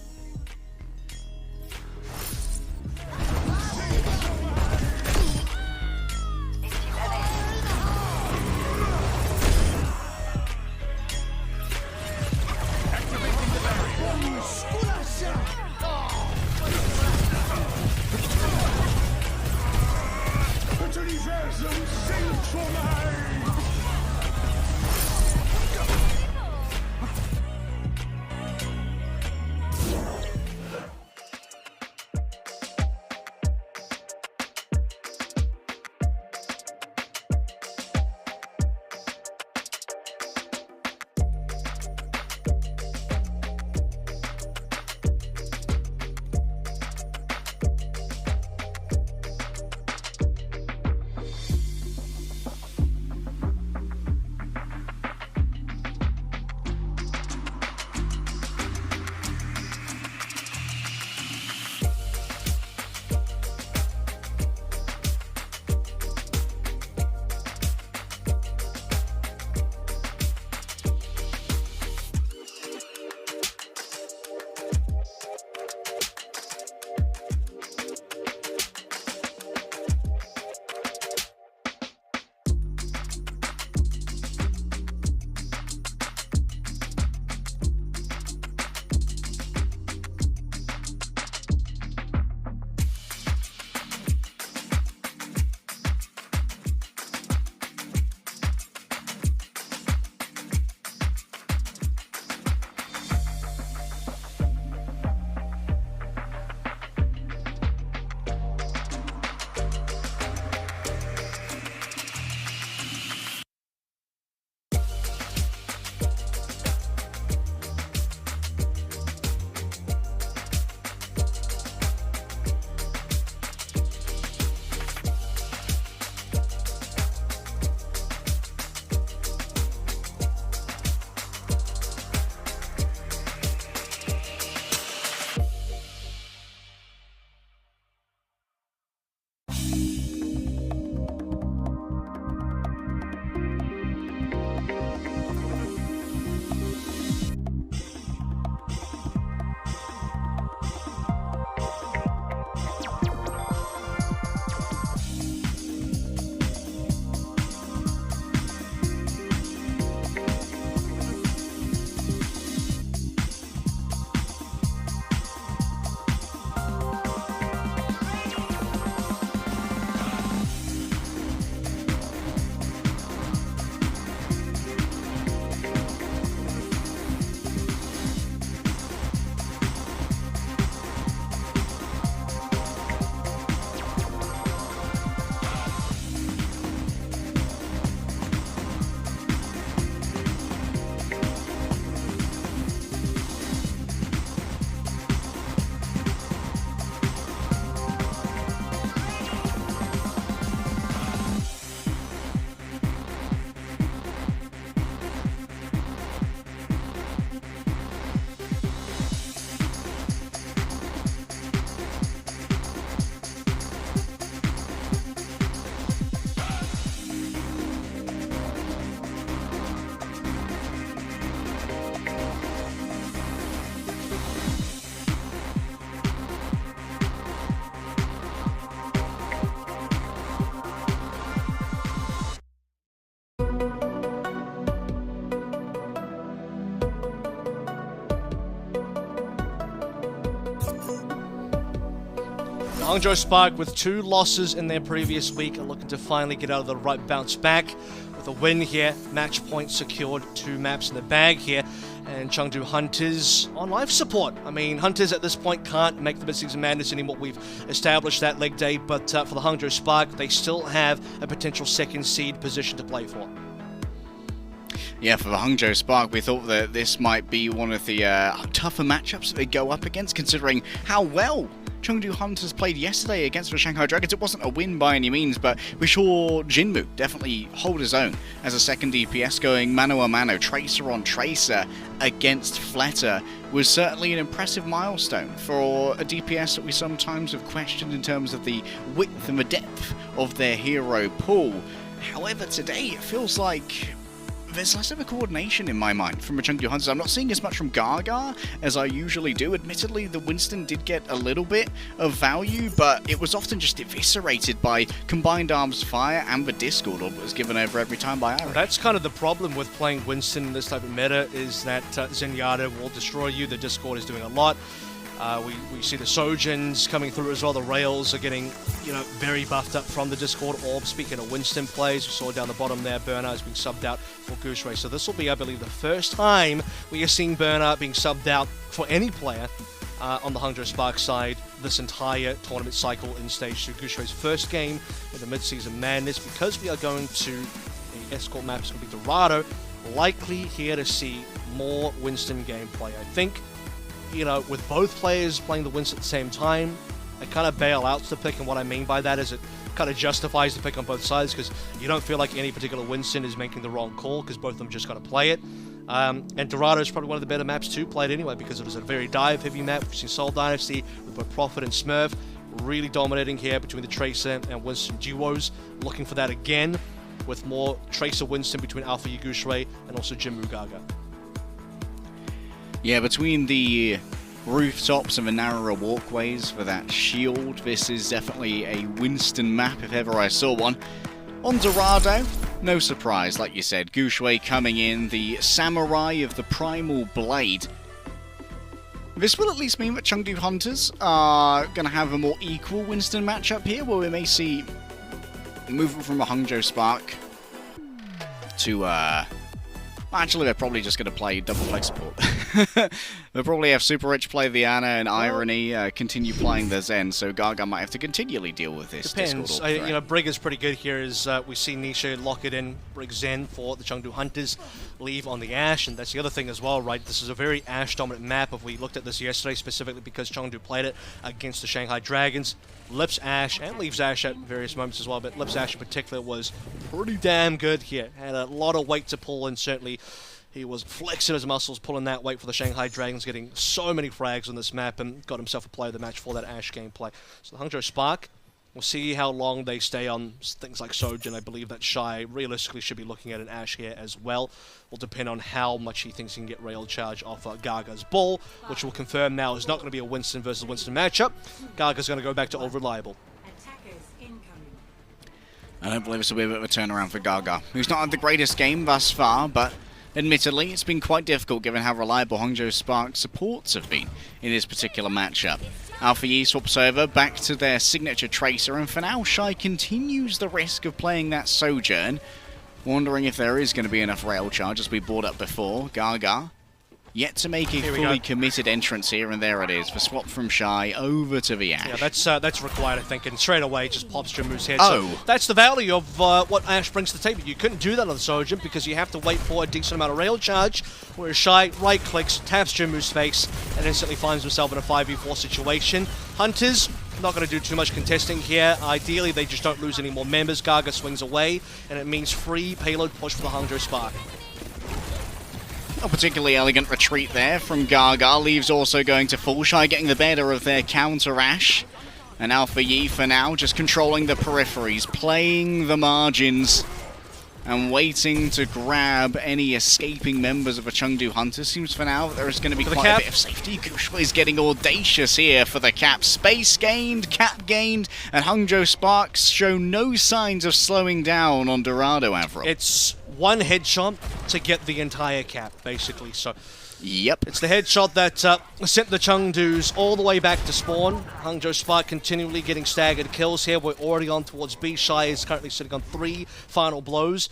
Hangzhou Spark, with 2 losses in their previous week, are looking to finally get out of the right bounce back. With a win here, match point secured, 2 maps in the bag here, and Chengdu Hunters on life support. I mean, Hunters at this point can't make the Midseason Madness anymore. We've established that leg day, but for the Hangzhou Spark, they still have a potential 2nd seed position to play for. Yeah, for the Hangzhou Spark, we thought that this might be one of the tougher matchups that they go up against, considering how well Chengdu Hunters played yesterday against the Shanghai Dragons. It wasn't a win by any means, but we saw Jinmu definitely hold his own as a 2nd DPS, going mano a mano, tracer on tracer against Fleta was certainly an impressive milestone for a DPS that we sometimes have questioned in terms of the width and the depth of their hero pool. However, today it feels like there's less of a coordination in my mind from the Chengdu Hunters. I'm not seeing as much from Gaga as I usually do. Admittedly, the Winston did get a little bit of value, but it was often just eviscerated by Combined Arms Fire, and the Discord Orb was given over every time by Irish. That's kind of the problem with playing Winston in this type of meta, is that Zenyatta will destroy you. The Discord is doing a lot. We see the Sojins coming through as well. The Rails are getting, very buffed up from the Discord Orb. Speaking of Winston plays, we saw down the bottom there, Bernard has been subbed out for Goose Ray. So this will be, I believe, the first time we are seeing Bernard being subbed out for any player on the Hangzhou Spark side this entire tournament cycle in Stage 2. Goose Ray's first game in the Midseason Madness. Because we are going to the escort map, it's going to be Dorado. Likely here to see more Winston gameplay. I think, with both players playing the Winston at the same time, I kind of bail out the pick, and what I mean by that is it kind of justifies the pick on both sides, because you don't feel like any particular Winston is making the wrong call, because both of them just got to play it. And Dorado is probably one of the better maps to play it anyway, because it was a very dive-heavy map. We've seen Soul Dynasty with both Prophet and Smurf really dominating here between the Tracer and Winston duos. Looking for that again, with more Tracer Winston between Alpha Yagushrei and also Jinmu Gaga. Yeah, between the rooftops and the narrower walkways for that shield, this is definitely a Winston map if ever I saw one. On Dorado, no surprise, like you said, Gushui coming in, the samurai of the primal blade. This will at least mean that Chengdu Hunters are going to have a more equal Winston matchup here, where we may see movement from a Hangzhou Spark to actually, they're probably just going to play double flag support. They'll probably have Super Rich play the Ana and Irony continue playing the Zen, so Gaga might have to continually deal with this. Depends. Brig is pretty good here, as we see Nisha lock it in, Brig Zen for the Chengdu Hunters, leave on the Ashe, and that's the other thing as well, right? This is a very Ashe-dominant map. If we looked at this yesterday, specifically because Chengdu played it against the Shanghai Dragons, Lips Ashe, and leaves Ashe at various moments as well, but Lips Ashe in particular was pretty damn good here. Had a lot of weight to pull, and certainly he was flexing his muscles, pulling that weight for the Shanghai Dragons, getting so many frags on this map, and got himself a player of the match for that Ashe gameplay. So the Hangzhou Spark, we'll see how long they stay on things like Sojin. I believe that Shy realistically should be looking at an Ashe here as well. Will depend on how much he thinks he can get rail charge off Gaga's ball, which will confirm now is not going to be a Winston versus Winston matchup. Gaga's going to go back to Old Reliable. I don't believe this will be a bit of a turnaround for Gaga, who's not had the greatest game thus far, but admittedly, it's been quite difficult given how reliable Hangzhou Spark supports have been in this particular matchup. Alpha Yi swaps over back to their signature Tracer, and for now, Shy continues the risk of playing that Sojourn, wondering if there is going to be enough rail charge, as we brought up before. Gaga yet to make a fully committed entrance here, and there it is, the swap from Shy over to the Ashe. Yeah, that's required, I think, and straight away just pops Jinmu's head. Oh. So that's the value of what Ashe brings to the table. You couldn't do that on the Sojin because you have to wait for a decent amount of rail charge, whereas Shy right-clicks, taps Jinmu's face, and instantly finds himself in a 5v4 situation. Hunters, not going to do too much contesting here. Ideally, they just don't lose any more members. Gaga swings away, and it means free payload push for the Hangzhou Spark. A particularly elegant retreat there from Gaga, leaves also going to full. Shy getting the better of their counter Ashe. And Alpha Yi for now just controlling the peripheries, playing the margins, and waiting to grab any escaping members of a Chengdu Hunters. Seems for now there is going to be quite a bit of safety. Gushui is getting audacious here for the cap. Space gained, cap gained, and Hangzhou Sparks show no signs of slowing down on Dorado Avril. It's one headshot to get the entire cap, basically. So Yep. It's the headshot that sent the Chengdu's all the way back to spawn. Hangzhou Spark continually getting staggered kills here. We're already on towards B. Shy is currently sitting on 3 final blows.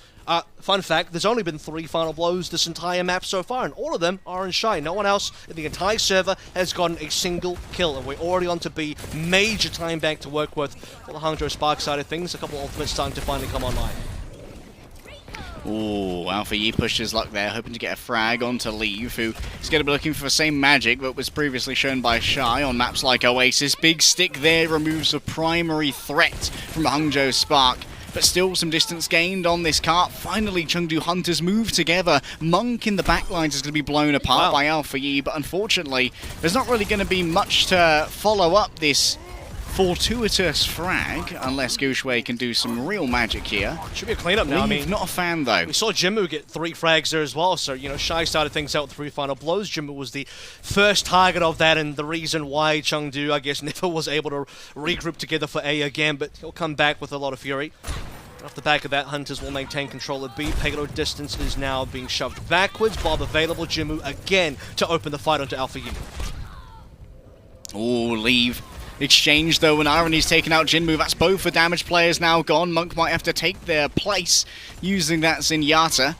Fun fact, there's only been 3 final blows this entire map so far, and all of them are in Shy. No one else in the entire server has gotten a single kill, and we're already on to B. Major time bank to work with for the Hangzhou Spark side of things. A couple of ultimates starting to finally come online. Ooh, Alpha Yi pushed his luck there, hoping to get a frag onto Leave, who is going to be looking for the same magic that was previously shown by Shy on maps like Oasis. Big stick there removes the primary threat from Hangzhou Spark, but still some distance gained on this cart. Finally, Chengdu Hunters move together. Monk in the backlines is going to be blown apart by Alpha Yi, but unfortunately, there's not really going to be much to follow up this fortuitous frag, unless Guxue can do some real magic here. Should be a cleanup now. I mean, not a fan though. We saw Jinmu get 3 frags there as well, so, you know, Shy started things out with 3 final blows. Jinmu was the first target of that, and the reason why Chengdu, I guess, never was able to regroup together for A again, but he'll come back with a lot of fury. Off the back of that, Hunters will maintain control of B. Payload distance is now being shoved backwards. Bob available. Jinmu again to open the fight onto Alpha Yi. Oh, Leave. Exchange though, and Irony's taken out Jinmu. That's both the damage players now gone. Monk might have to take their place using that Zenyatta.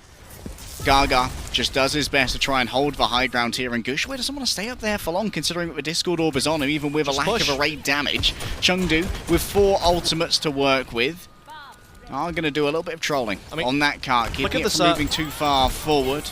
Gaga just does his best to try and hold the high ground here, and Guxue doesn't want to stay up there for long, considering that the Discord Orb is on him, even with a lack of a raid damage. Chengdu, with 4 ultimates to work with, are going to do a little bit of trolling on that cart, keeping it from moving too far forward.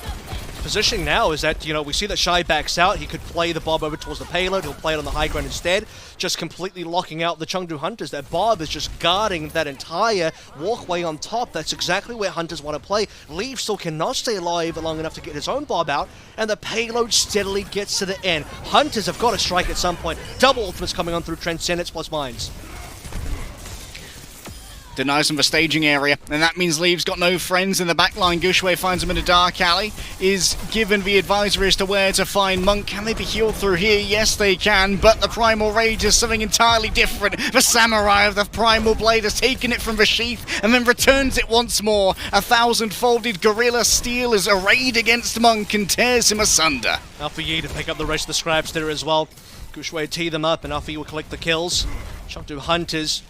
Positioning now is that, you know, we see that Shy backs out. He could play the Bob over towards the payload. He'll play it on the high ground instead, just completely locking out the Chengdu Hunters. That Bob is just guarding that entire walkway on top. That's exactly where Hunters want to play. Leave still cannot stay alive long enough to get his own Bob out, and the payload steadily gets to the end. Hunters have got to strike at some point. Double ultimates coming on through Transcendence plus Mines. Denies him the staging area, and that means Leave's got no friends in the backline. Guxue finds him in a dark alley, is given the advisory as to where to find Monk. Can they be healed through here? Yes, they can, but the Primal Rage is something entirely different. The Samurai of the Primal Blade has taken it from the sheath and then returns it once more. 1,000-folded Gorilla Steel is arrayed against Monk and tears him asunder. Alpha Yi to pick up the rest of the scraps there as well. Guxue tee them up, and Alpha Yi will collect the kills. Chengdu Hunters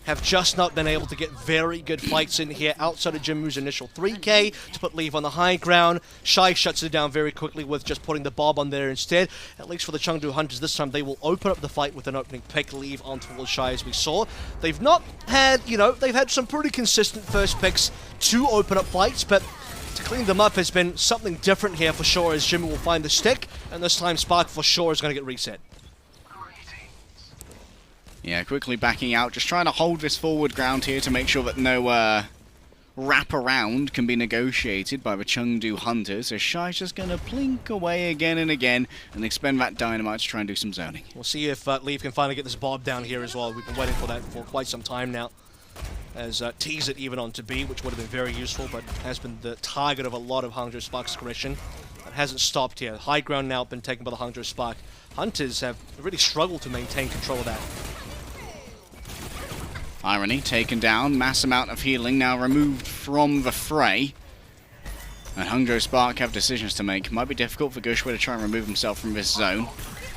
have just not been able to get very good fights in here outside of Jinmu's initial 3k to put Leave on the high ground. Shy shuts it down very quickly with just putting the Bob on there instead. At least for the Chengdu Hunters this time, they will open up the fight with an opening pick. Leave on towards Shy, as we saw. They've not had, you know, they've had some pretty consistent first picks to open up fights, but to clean them up has been something different here for sure, as Jinmu will find the stick, and this time Spark for sure is going to get reset. Yeah, quickly backing out, just trying to hold this forward ground here to make sure that no wrap around can be negotiated by the Chengdu Hunters. So Shy's just going to plink away again and again and expend that dynamite to try and do some zoning. We'll see if Leave can finally get this Bob down here as well. We've been waiting for that for quite some time now, as tease it even onto B, which would have been very useful, but has been the target of a lot of Hangzhou Spark's aggression. It hasn't stopped here. High ground now been taken by the Hangzhou Spark. Hunters have really struggled to maintain control of that. Irony taken down, mass amount of healing now removed from the fray. And Hangzhou Spark have decisions to make. Might be difficult for Guxue to try and remove himself from this zone.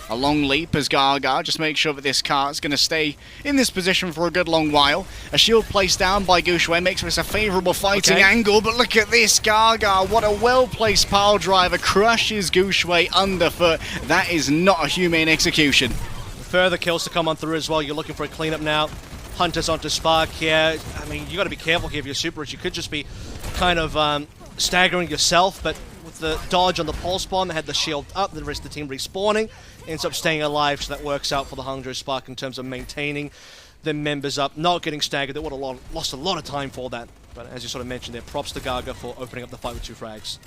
A long leap as Gaga, just make sure that this cart's going to stay in this position for a good long while. A shield placed down by Guxue makes this a favourable fighting angle, but look at this, Gaga, what a well-placed pile driver, crushes Guxue underfoot. That is not a humane execution. Further kills to come on through as well. You're looking for a cleanup now. Hunters onto Spark here. I mean, you got to be careful here if you're supers. You could just be kind of staggering yourself, but with the dodge on the pulse bomb, they had the shield up, the rest of the team respawning, ends up staying alive, so that works out for the Hangzhou Spark in terms of maintaining their members up, not getting staggered. They would have lost a lot of time for that, but as you sort of mentioned there, props to Gaga for opening up the fight with 2 frags.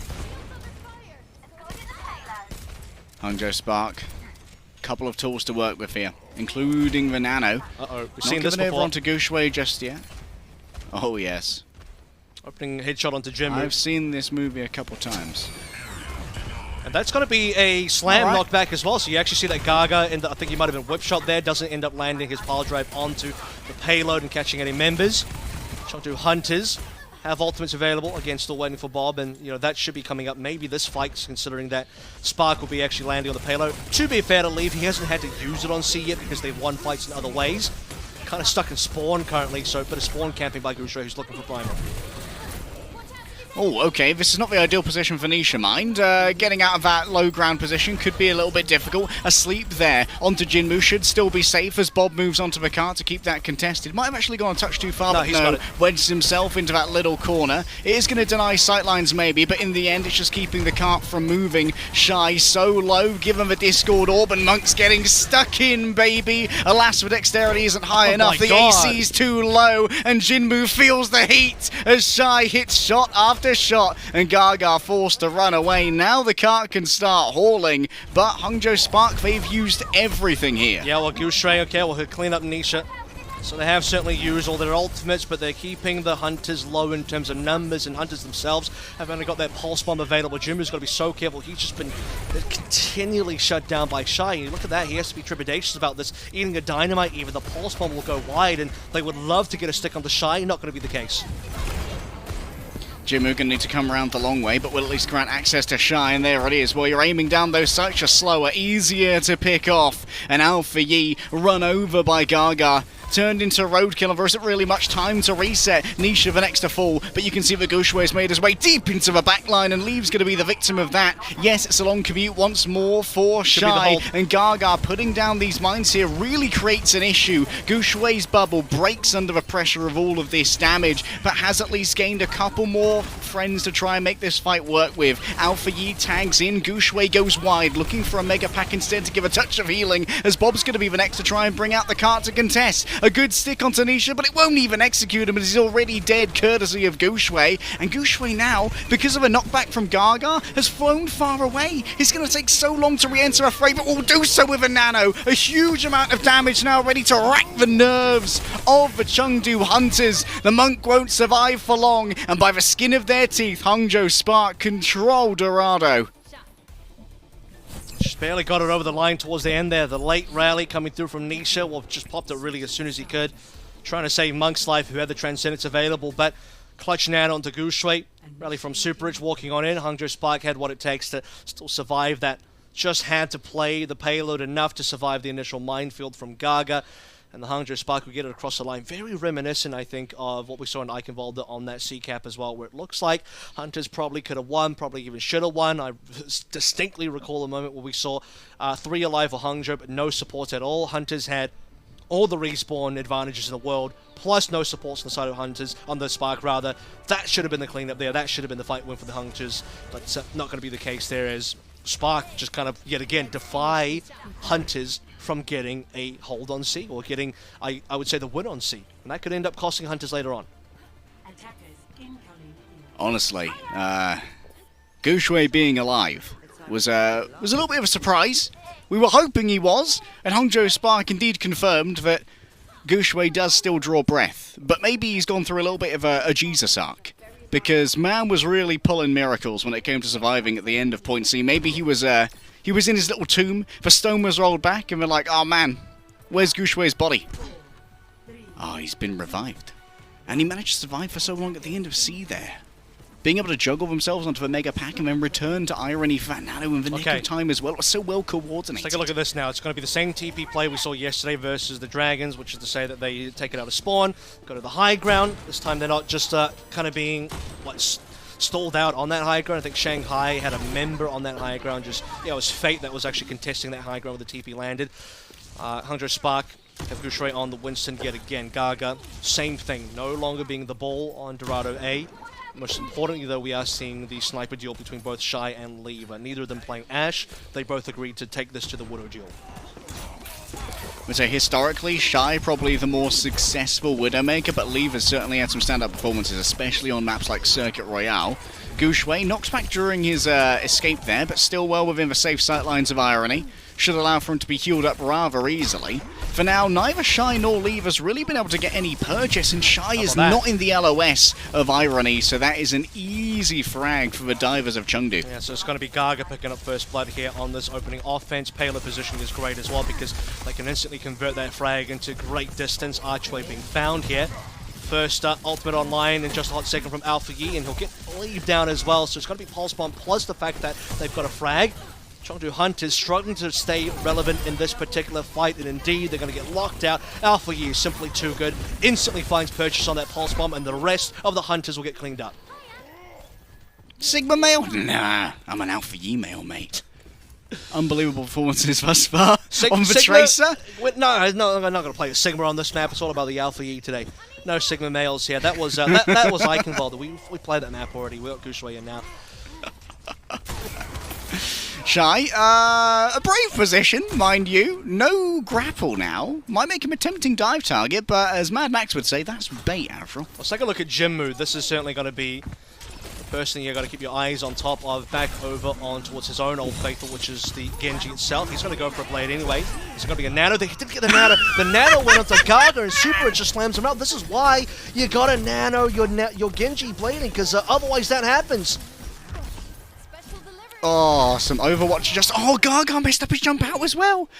Hangzhou Spark, couple of tools to work with here, including the nano. We've seen this before. Over onto Guxue just yet. Oh yes. Opening headshot onto Jinmu. I've seen this movie a couple times. And that's going to be a slam knockback as well, so you actually see that Gaga, I think he might have been whip shot there, doesn't end up landing his pile drive onto the payload and catching any members. Chengdu Hunters have ultimates available. Again, still waiting for Bob, and you know that should be coming up maybe this fight, considering that Spark will be actually landing on the payload. To be fair to Leave, he hasn't had to use it on C yet because they've won fights in other ways. Kind of stuck in spawn currently, so a bit of spawn camping by Gushui, who's looking for Primal. Oh, okay, this is not the ideal position for Nisha, mind. Getting out of that low ground position could be a little bit difficult. Asleep there onto Jinmu should still be safe as Bob moves onto the cart to keep that contested. Might have actually gone a touch too far, but no, wedges himself into that little corner. It is going to deny sightlines maybe, but in the end it's just keeping the cart from moving. Shy so low, given the Discord orb, and Monk's getting stuck in, baby. Alas, the dexterity isn't high enough. The AC's too low, and Jinmu feels the heat as Shy hits shot after shot, and Gaga forced to run away. Now the cart can start hauling, but Hangzhou Spark, they've used everything here. Yeah, well, Gushui, okay, well, he'll clean up Nisha. So they have certainly used all their ultimates, but they're keeping the Hunters low in terms of numbers, and Hunters themselves have only got that Pulse Bomb available. Jimu's got to be so careful. He's just been continually shut down by Shy. And you look at that, he has to be trepidatious about this. Eating a Dynamite, even the Pulse Bomb will go wide, and they would love to get a stick on the Shy. Not going to be the case. Jinmu going to need to come around the long way, but will at least grant access to Shy, and there it is. Well, you're aiming down those sights, you're slower, easier to pick off. And Alpha Yi run over by Gaga. Turned into roadkill, and there isn't really much time to reset. Nisha the next to fall, but you can see that Gushui has made his way deep into the backline, and Leave's going to be the victim of that. Yes, it's a long commute once more for Shy, and Gaga putting down these mines here really creates an issue. Gushui's bubble breaks under the pressure of all of this damage, but has at least gained a couple more friends to try and make this fight work with. Alpha Yi tags in, Gushui goes wide, looking for a Mega Pack instead to give a touch of healing, as Bob's going to be the next to try and bring out the cart to contest. A good stick on Tanisha, but it won't even execute him, as he's already dead, courtesy of Gushui. And Gushui now, because of a knockback from Gaga, has flown far away. It's going to take so long to re-enter a fray, but will do so with a nano. A huge amount of damage now ready to rack the nerves of the Chengdu Hunters. The Monk won't survive for long, and by the skin of their teeth, Hangzhou Spark control Dorado. Just barely got it over the line towards the end there. The late rally coming through from Nisha. Well, just popped it really as soon as he could. Trying to save Monk's life, who had the Transcendence available, but clutch nano onto Gushui. Rally from Super Rich walking on in. Hangzhou Spark had what it takes to still survive that. Just had to play the payload enough to survive the initial minefield from Gaga. And the Hangzhou Spark will get it across the line. Very reminiscent, I think, of what we saw in Eichenwalde on that C-cap as well, where it looks like Hunters probably could have won, probably even should have won. I distinctly recall a moment where we saw 3 alive for Hangzhou, but no support at all. Hunters had all the respawn advantages in the world, plus no supports on the side of Hunters, on the Spark rather. That should have been the cleanup there. That should have been the fight win for the Hunters, but it's not going to be the case there, as Spark just kind of, yet again, defy Hunters from getting a hold on C, or getting, I would say, the win on C. And that could end up costing Hunters later on. Honestly, Gushui being alive was a little bit of a surprise. We were hoping he was, and Hangzhou Spark indeed confirmed that Gushui does still draw breath, but maybe he's gone through a little bit of a Jesus arc, because man was really pulling miracles when it came to surviving at the end of Point C. Maybe he was in his little tomb, the stone was rolled back, and they're like, oh man, where's Gushui's body? Oh, he's been revived. And he managed to survive for so long at the end of C there. Being able to juggle themselves onto the Mega Pack and then return to Irony for that nano in the nick of time as well. It was so well coordinated. Let's take a look at this now. It's going to be the same TP play we saw yesterday versus the Dragons, which is to say that they take it out of spawn, go to the high ground. This time they're not just kind of being stalled out on that high ground. I think Shanghai had a member on that high ground. Just, it was Fate that was actually contesting that high ground where the TP landed. Hangzhou Spark have Gushui on the Winston yet again. Gaga, same thing. No longer being the ball on Dorado A. Most importantly, though, we are seeing the sniper duel between both Shy and Lever. Neither of them playing Ashe. They both agreed to take this to the Widow duel. I would say historically, Shy probably the more successful Widowmaker, but Lever's certainly had some stand-up performances, especially on maps like Circuit Royale. Gushui knocks back during his escape there, but still well within the safe sightlines of Irony. Should allow for him to be healed up rather easily. For now, neither Shy nor Lever's really been able to get any purchase, and Shy is not in the LOS of Irony, so that is an easy frag for the divers of Chengdu. Yeah, so it's going to be Gaga picking up first blood here on this opening offense. Payload positioning is great as well, because they can instantly convert that frag into great distance. Archway being found here. first ultimate online in just a hot second from Alpha Yi, and he'll get leave down as well, so it's going to be Pulse Bomb plus the fact that they've got a frag. Chengdu Hunters struggling to stay relevant in this particular fight, and indeed they're going to get locked out. Alpha Yi is simply too good, instantly finds purchase on that Pulse Bomb, and the rest of the Hunters will get cleaned up. Sigma male? Nah, I'm an Alpha Yi male, mate. Unbelievable performances thus far on the Tracer. No, I'm not going to play Sigma on this map. It's all about the Alpha Yi today. No Sigma males here. That was that was Eichenwalder. We played that map already. We got Gushwei in now. Shy, a brave position, mind you. No grapple now. Might make him a tempting dive target, but as Mad Max would say, that's bait, Avril. Let's take a look at Jinmu. This is certainly going to be the person you've got to keep your eyes on top of, back over on towards his own old faithful, which is the Genji itself. He's going to go for a blade anyway. He's going to be a nano. They didn't get the nano. The nano went onto Gaga, and Super it just slams him out. This is why you got to nano your Genji blading, because otherwise that happens. Oh, some Overwatch just... Oh, Gaga messed up his jump out as well.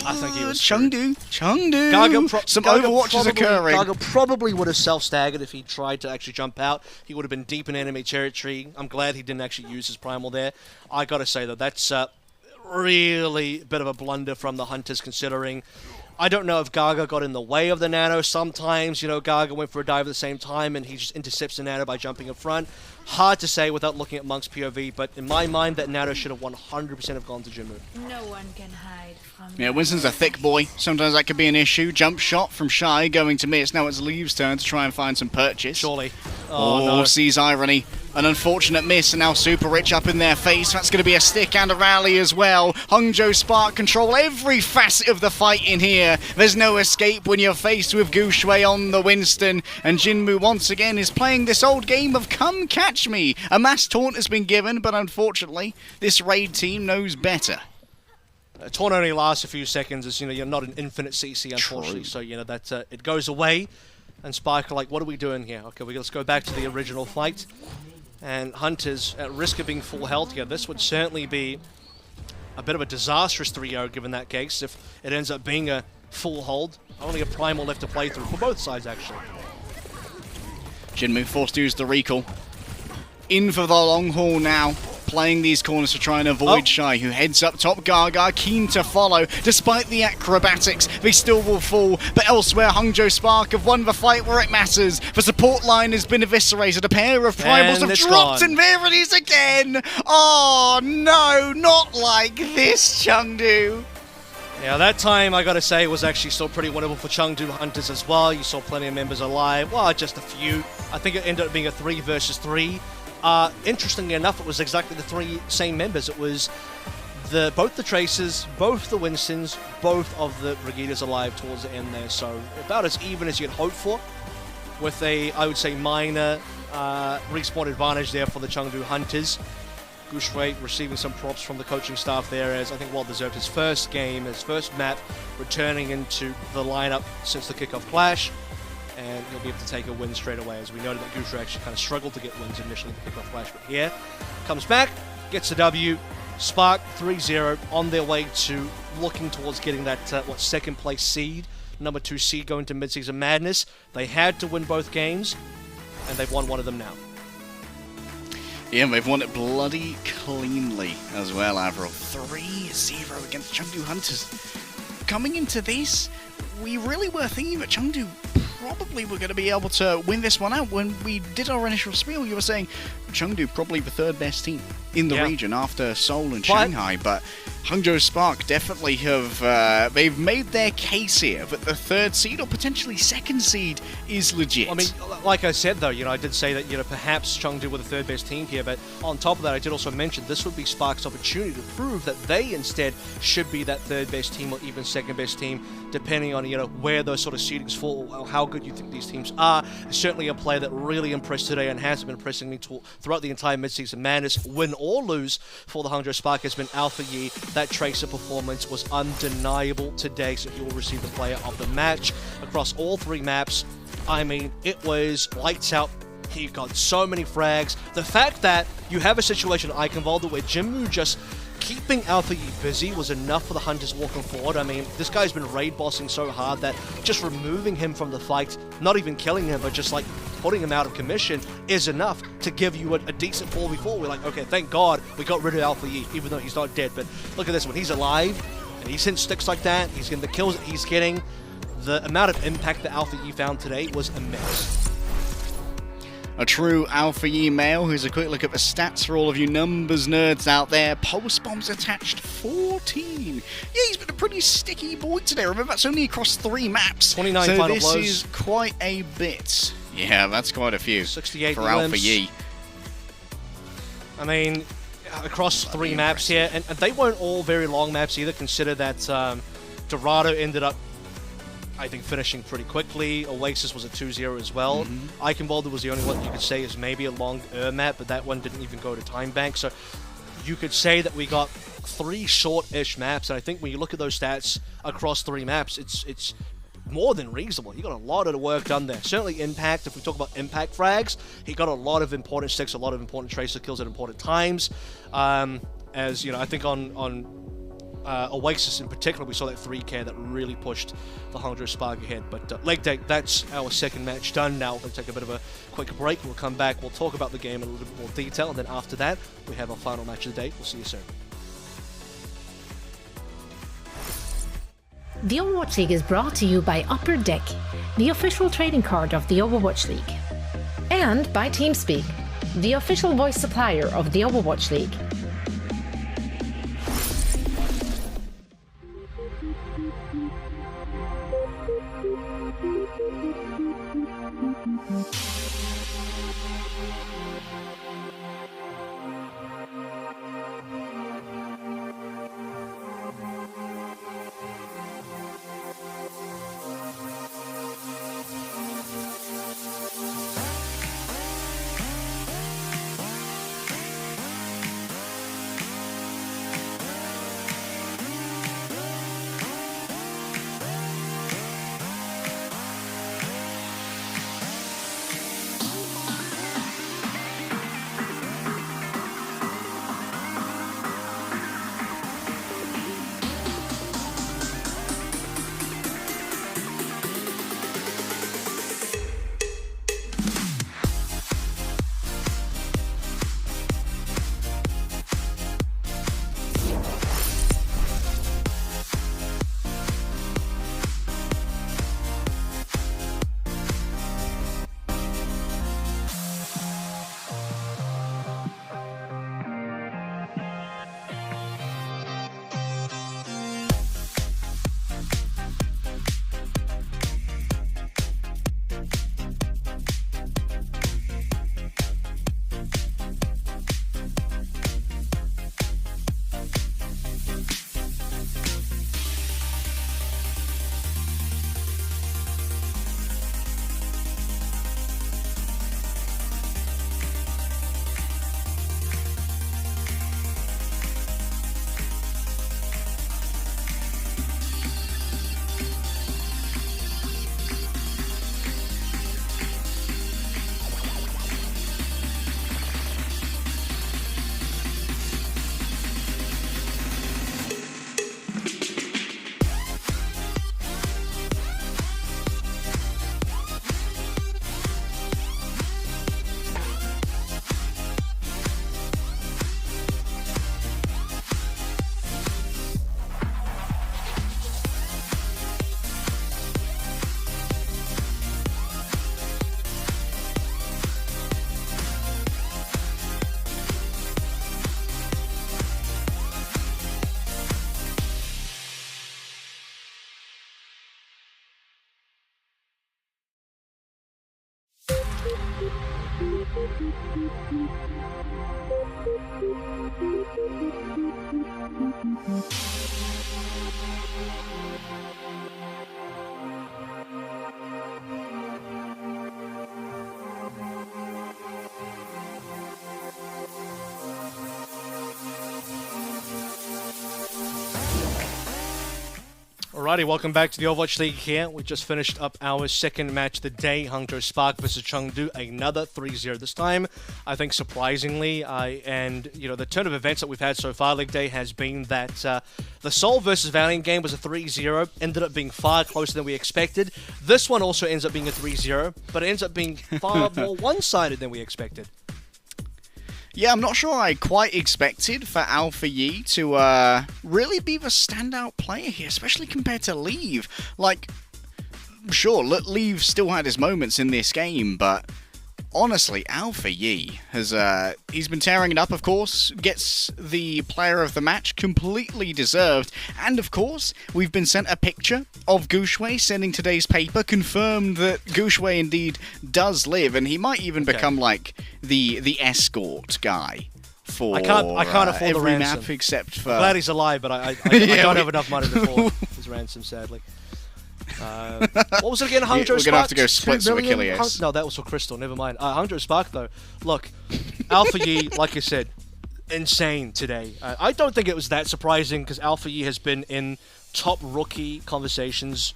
I think he was Chengdu. Some Gaga Overwatch is occurring. Gaga probably would have self-staggered if he tried to actually jump out. He would have been deep in enemy territory. I'm glad he didn't actually use his primal there. I got to say, though, that's really a bit of a blunder from the Hunters, considering... I don't know if Gaga got in the way of the nano. Sometimes, Gaga went for a dive at the same time and he just intercepts the nano by jumping in front. Hard to say without looking at Monk's POV, but in my mind, that nano should have 100% have gone to Jinmu. No one can hide from Yeah, Winston's a thick boy. Sometimes that could be an issue. Jump shot from Shy going to miss. Now it's Leave's turn to try and find some purchase. Surely. Oh, no. Sees irony. An unfortunate miss, and now Super Rich up in their face. That's going to be a stick and a rally as well. Hangzhou Spark control every facet of the fight in here. There's no escape when you're faced with Gushwei on the Winston. And Jinmu once again is playing this old game of come catch me. A mass taunt has been given, but unfortunately, this raid team knows better. A taunt only lasts a few seconds, as you're not an infinite CC, unfortunately. True. So that it goes away. And Spark are like, what are we doing here? Okay, let's go back to the original fight. And Hunters, at risk of being full health here, this would certainly be a bit of a disastrous 3-0 given that case if it ends up being a full hold. Only a primal left to play through, for both sides actually. Jinmu forced to use the recall. In for the long haul now. Playing these corners to try and avoid Shy, who heads up top. Gaga keen to follow. Despite the acrobatics, they still will fall. But elsewhere, Hangzhou Spark have won the fight where it matters. The support line has been eviscerated. A pair of primals have dropped, and there it is again. Oh no, not like this, Chengdu. Yeah, that time, I gotta say, was actually still pretty winnable for Chengdu Hunters as well. You saw plenty of members alive. Well, just a few. I think it ended up being a 3 versus 3. Interestingly enough, it was exactly the 3 same members. It was both the Tracers, both the Winstons, both of the Brigidas alive towards the end there. So about as even as you'd hope for, with a, I would say, minor respawn advantage there for the Chengdu Hunters. Gushwei receiving some props from the coaching staff there, as I think well deserved his first game, his first map, returning into the lineup since the kickoff clash. And he'll be able to take a win straight away, as we noted that Gushwei actually kind of struggled to get wins initially in the kickoff flash, but here, comes back, gets the W, Spark 3-0 on their way to looking towards getting that, second place seed, number 2 seed going to Midseason Madness. They had to win both games, and they've won one of them now. Yeah, they've won it bloody cleanly as well, Avril. 3-0 against Chengdu Hunters. Coming into this, we really were thinking that Chengdu probably were going to be able to win this one out. When we did our initial spiel, you were saying Chengdu probably the 3rd best team in the region after Seoul and Shanghai, but Hangzhou Spark definitely have, they've made their case here that the 3rd seed or potentially 2nd seed is legit. I mean, like I said though, I did say that, perhaps Chengdu were the 3rd best team here, but on top of that, I did also mention this would be Spark's opportunity to prove that they instead should be that 3rd best team or even 2nd best team, depending on, where those sort of seedings fall, or how good you think these teams are. Certainly a player that really impressed today and has been impressing me throughout the entire Midseason Madness, win or lose for the Hangzhou Spark, has been Alpha Yi. That Tracer performance was undeniable today, so he will receive the player of the match across all 3 maps. I mean, it was lights out. He got so many frags. The fact that you have a situation, Eichenwalder, where Jinmu just keeping Alpha Yi busy was enough for the Hunters walking forward. I mean, this guy's been raid bossing so hard that just removing him from the fight, not even killing him, but just like putting him out of commission is enough to give you a decent 4v4. We're like, okay, thank God we got rid of Alpha Yi, even though he's not dead. But look at this one, he's alive, and he's hitting sticks like that, he's getting the kills that he's getting. The amount of impact that Alpha Yi found today was immense. A true Alpha Yi male. Here's a quick look at the stats for all of you numbers nerds out there. Pulse bombs attached 14. Yeah, he's been a pretty sticky boy today. Remember, that's only across 3 maps. 29 so final this blows. is quite a bit. Yeah, that's quite a few 68 for limbs. Alpha Yi. I mean, across 3 maps here, and they weren't all very long maps either. Consider that Dorado ended up, I think, finishing pretty quickly. Oasis was a 2-0 as well. Eichenwalde was the only one you could say is maybe a long map, but that one didn't even go to time bank. So you could say that we got 3 short-ish maps, and I think when you look at those stats across 3 maps, it's more than reasonable. You got a lot of the work done there. Certainly impact, if we talk about impact frags, he got a lot of important sticks, a lot of important tracer kills at important times. As you know, I think on Oasis in particular, we saw that 3k that really pushed the Hangzhou Spark ahead. But leg day, that's our second match done. Now we're going to take a bit of a quick break. We'll come back, we'll talk about the game in a little bit more detail, and then after that, we have our final match of the day. We'll see you soon. The Overwatch League is brought to you by Upper Deck, the official trading card of the Overwatch League. And by TeamSpeak, the official voice supplier of the Overwatch League. Alrighty, welcome back to the Overwatch League here. We just finished up our second match of the day, Hangzhou Spark versus Chengdu, another 3-0 this time. I think surprisingly, the turn of events that we've had so far, League Day, has been that the Seoul versus Valiant game was a 3-0, ended up being far closer than we expected. This one also ends up being a 3-0, but it ends up being far more one-sided than we expected. Yeah, I'm not sure I quite expected for Alpha Yi to really be the standout player here, especially compared to Leave. Like, sure, Leave still had his moments in this game, but honestly, Alpha Yi has he's been tearing it up, of course, gets the player of the match, completely deserved, and of course, we've been sent a picture of Guxue sending today's paper, confirmed that Guxue indeed does live, and he might even become like the escort guy for I can't afford the every ransom. map except for... I'm glad he's alive, but I don't have enough money to afford his ransom, sadly. What was it again? Hangzhou Spark? We're going to have to go split some Achilles. No, that was for Crystal. Never mind. Hangzhou Spark, though. Look, Alpha Yi, like I said, insane today. I don't think it was that surprising because Alpha Yi has been in top rookie conversations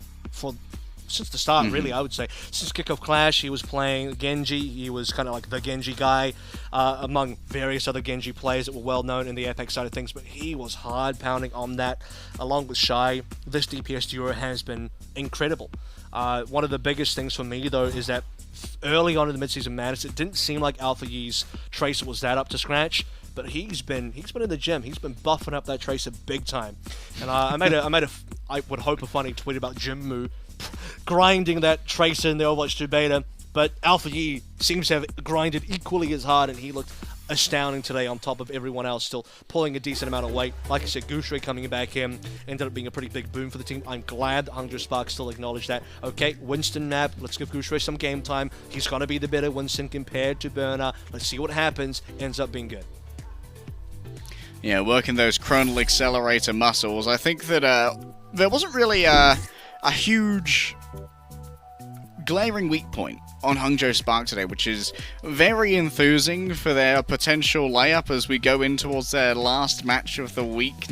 since the start, really, I would say. Since Kickoff Clash, he was playing Genji. He was kind of like the Genji guy among various other Genji players that were well known in the Apex side of things, but he was hard pounding on that along with Shy. This DPS duo has been incredible. One of the biggest things for me, though, is that early on in the Midseason Madness, it didn't seem like Alpha Yi's Tracer was that up to scratch, but he's been in the gym. He's been buffing up that Tracer big time. And I would hope a funny tweet about Jinmu grinding that Tracer in the Overwatch 2 beta, but Alpha Yi seems to have grinded equally as hard, and he looked astounding today on top of everyone else, still pulling a decent amount of weight. Like I said, Guxue coming back in ended up being a pretty big boom for the team. I'm glad that Hangzhou Spark still acknowledged that. Okay, Winston map, let's give Guxue some game time. He's going to be the better Winston compared to Burner. Let's see what happens. Ends up being good. Yeah, working those chronal accelerator muscles. I think that there wasn't really a huge glaring weak point on Hangzhou Spark today, which is very enthusing for their potential layup as we go in towards their last match of the week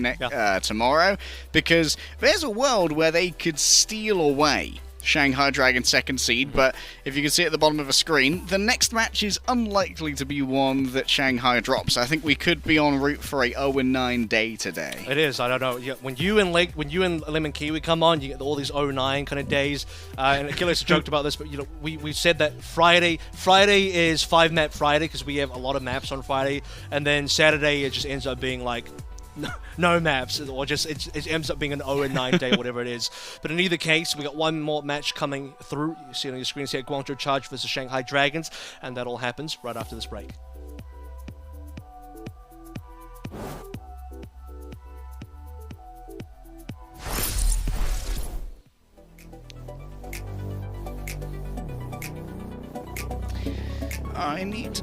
tomorrow, because there's a world where they could steal away Shanghai Dragon second seed, but if you can see at the bottom of the screen, the next match is unlikely to be one that Shanghai drops. I think we could be en route for a 0-9 day today. It is. I don't know. Yeah, when you and Lemon Kiwi come on, you get all these 0-9 kind of days. And Achilles joked about this, but we said that Friday is 5-map Friday because we have a lot of maps on Friday, and then Saturday it just ends up being like no maps, or just it ends up being an 0-9 day, whatever it is. But in either case, we got one more match coming through. You see on your screen here, Guangzhou Charge versus Shanghai Dragons, and that all happens right after this break. I need...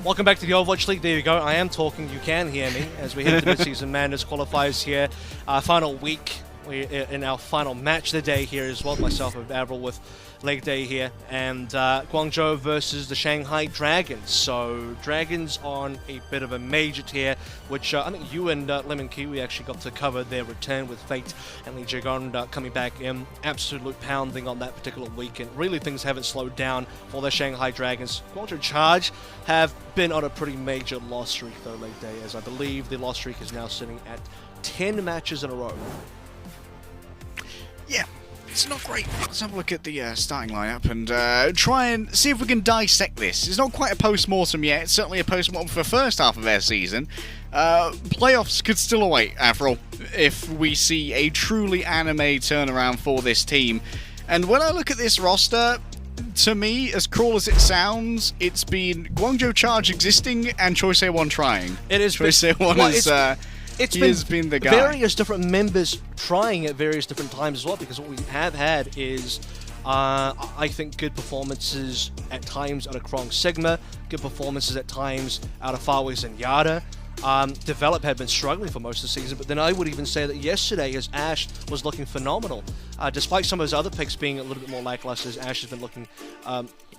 Welcome back to the Overwatch League. There you go. I am talking. You can hear me as we head into Midseason Madness qualifiers here. Final week. We're in our final match of the day here as well. Myself and Avril with leg day here. And Guangzhou versus the Shanghai Dragons. So Dragons on a bit of a major tier, which I think you and Lemon Kiwi actually got to cover their return with Fate and Lee Jagon coming back in. Absolute pounding on that particular weekend. Really things haven't slowed down for the Shanghai Dragons. Guangzhou Charge have been on a pretty major loss streak though leg day, as I believe the loss streak is now sitting at 10 matches in a row. Yeah, it's not great. Let's have a look at the starting lineup and try and see if we can dissect this. It's not quite a post-mortem yet. It's certainly a post-mortem for the first half of their season. Playoffs could still await, after all, if we see a truly anime turnaround for this team. And when I look at this roster, to me, as cruel as it sounds, it's been Guangzhou Charge existing and Choice A1 trying. It is. Choice A1 is... It's been the guy. Various different members trying at various different times as well, because what we have had is, I think, good performances at times out of Krong Sigma, good performances at times out of Farways and Yada. Develop had been struggling for most of the season, but then I would even say that yesterday his Ashe was looking phenomenal. Despite some of his other picks being a little bit more lackluster, his Ashe has been looking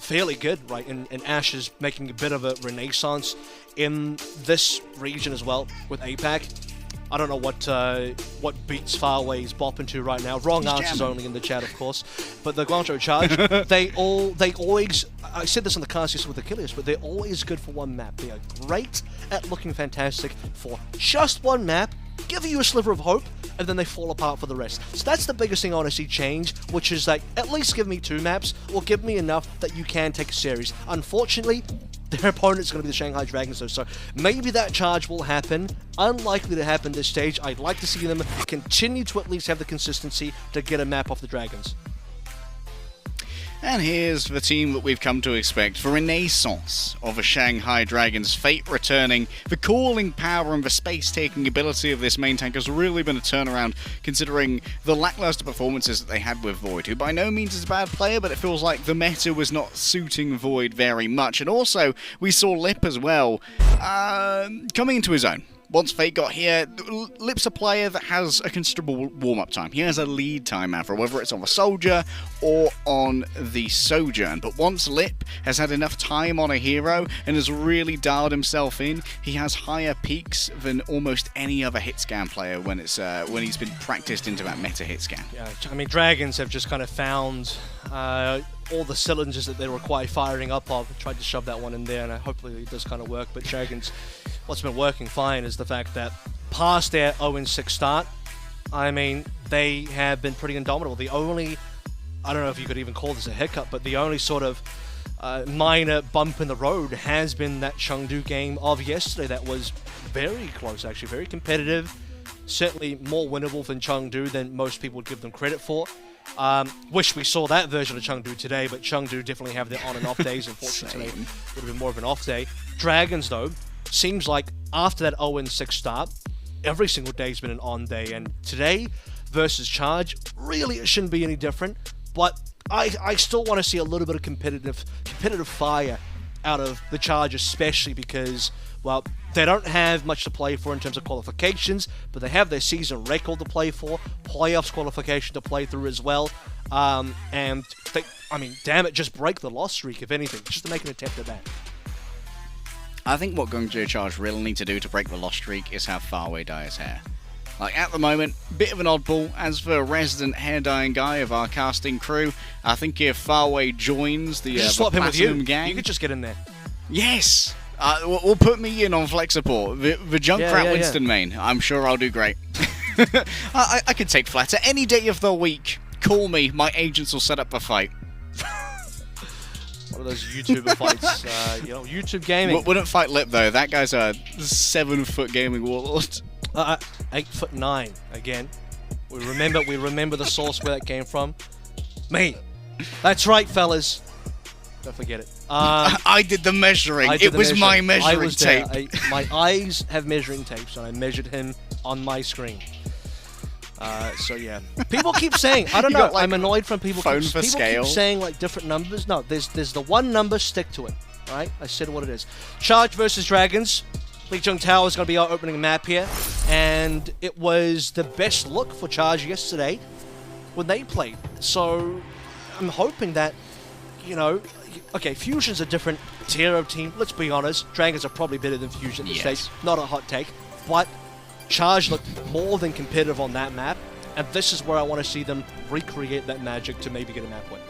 fairly good, right? And Ashe is making a bit of a renaissance in this region as well with APAC. I don't know what beats Farway's bopping to right now. Wrong answers only in the chat, of course. But the Guangzhou Charge, they always, I said this in the cast yesterday with Achilles, but they're always good for one map. They are great at looking fantastic for just one map, give you a sliver of hope, and then they fall apart for the rest. So that's the biggest thing I want to see change, which is like, at least give me 2 maps, or give me enough that you can take a series. Unfortunately, their opponent's going to be the Shanghai Dragons, though, so maybe that charge will happen. Unlikely to happen this stage. I'd like to see them continue to at least have the consistency to get a map off the Dragons. And here's the team that we've come to expect. The renaissance of a Shanghai Dragons, Fate returning. The calling power and the space-taking ability of this main tank has really been a turnaround, considering the lackluster performances that they had with Void, who by no means is a bad player, but it feels like the meta was not suiting Void very much. And also, we saw Lip as well, coming into his own. Once Fate got here, Lip's a player that has a considerable warm-up time. He has a lead time, Afro, whether it's on the Soldier or on the Sojourn. But once Lip has had enough time on a hero and has really dialed himself in, he has higher peaks than almost any other hit scan player when he's been practiced into that meta hit scan. Yeah, I mean, Dragons have just kind of found all the cylinders that they require firing up of. Tried to shove that one in there, and hopefully it does kind of work. But Dragons, what's been working fine is the fact that past their 0-6 start, I mean, they have been pretty indomitable. The only, I don't know if you could even call this a hiccup, but the only sort of minor bump in the road has been that Chengdu game of yesterday that was very close, actually, very competitive. Certainly more winnable than Chengdu than most people would give them credit for. Wish we saw that version of Chengdu today, but Chengdu definitely have their on and off days. Unfortunately, today would have been more of an off day. Dragons, though, seems like after that 0-6 start, every single day has been an on day, and today versus Charge, really it shouldn't be any different, but I still want to see a little bit of competitive fire out of the Charge, especially because, well, they don't have much to play for in terms of qualifications, but they have their season record to play for, playoffs qualification to play through as well, and they, I mean, damn it, just break the loss streak, if anything, just to make an attempt at that. I think what Guangzhou Charge really need to do to break the loss streak is have Farway dye his hair. Like, at the moment, bit of an oddball. As the resident hair dyeing guy of our casting crew, I think if Farway joins the Platinum gang... You could just get in there. Yes! We'll put me in on flex support. The Junkrat Winston main. I'm sure I'll do great. I can take flatter any day of the week. Call me. My agents will set up a fight. One of those YouTuber fights. YouTube gaming. Wouldn't fight Lip, though. That guy's a 7-foot gaming warlord. 8'9" again. We remember the source where that came from. Me. That's right, fellas. Don't forget it. I did the measuring. It was my measuring tape. My eyes have measuring tapes, and I measured him on my screen. So yeah, people keep saying, I don't know. I'm annoyed from people. People keep saying like different numbers. No, there's the one number. Stick to it. Alright, I said what it is. Charge versus Dragons. Lijiang Tower is going to be our opening map here. And it was the best look for Charge yesterday when they played. So I'm hoping that, you know, okay, Fusion's a different tier of team. Let's be honest. Dragons are probably better than Fusion at this stage. Not a hot take. But Charge looked more than competitive on that map. And this is where I want to see them recreate that magic to maybe get a map win.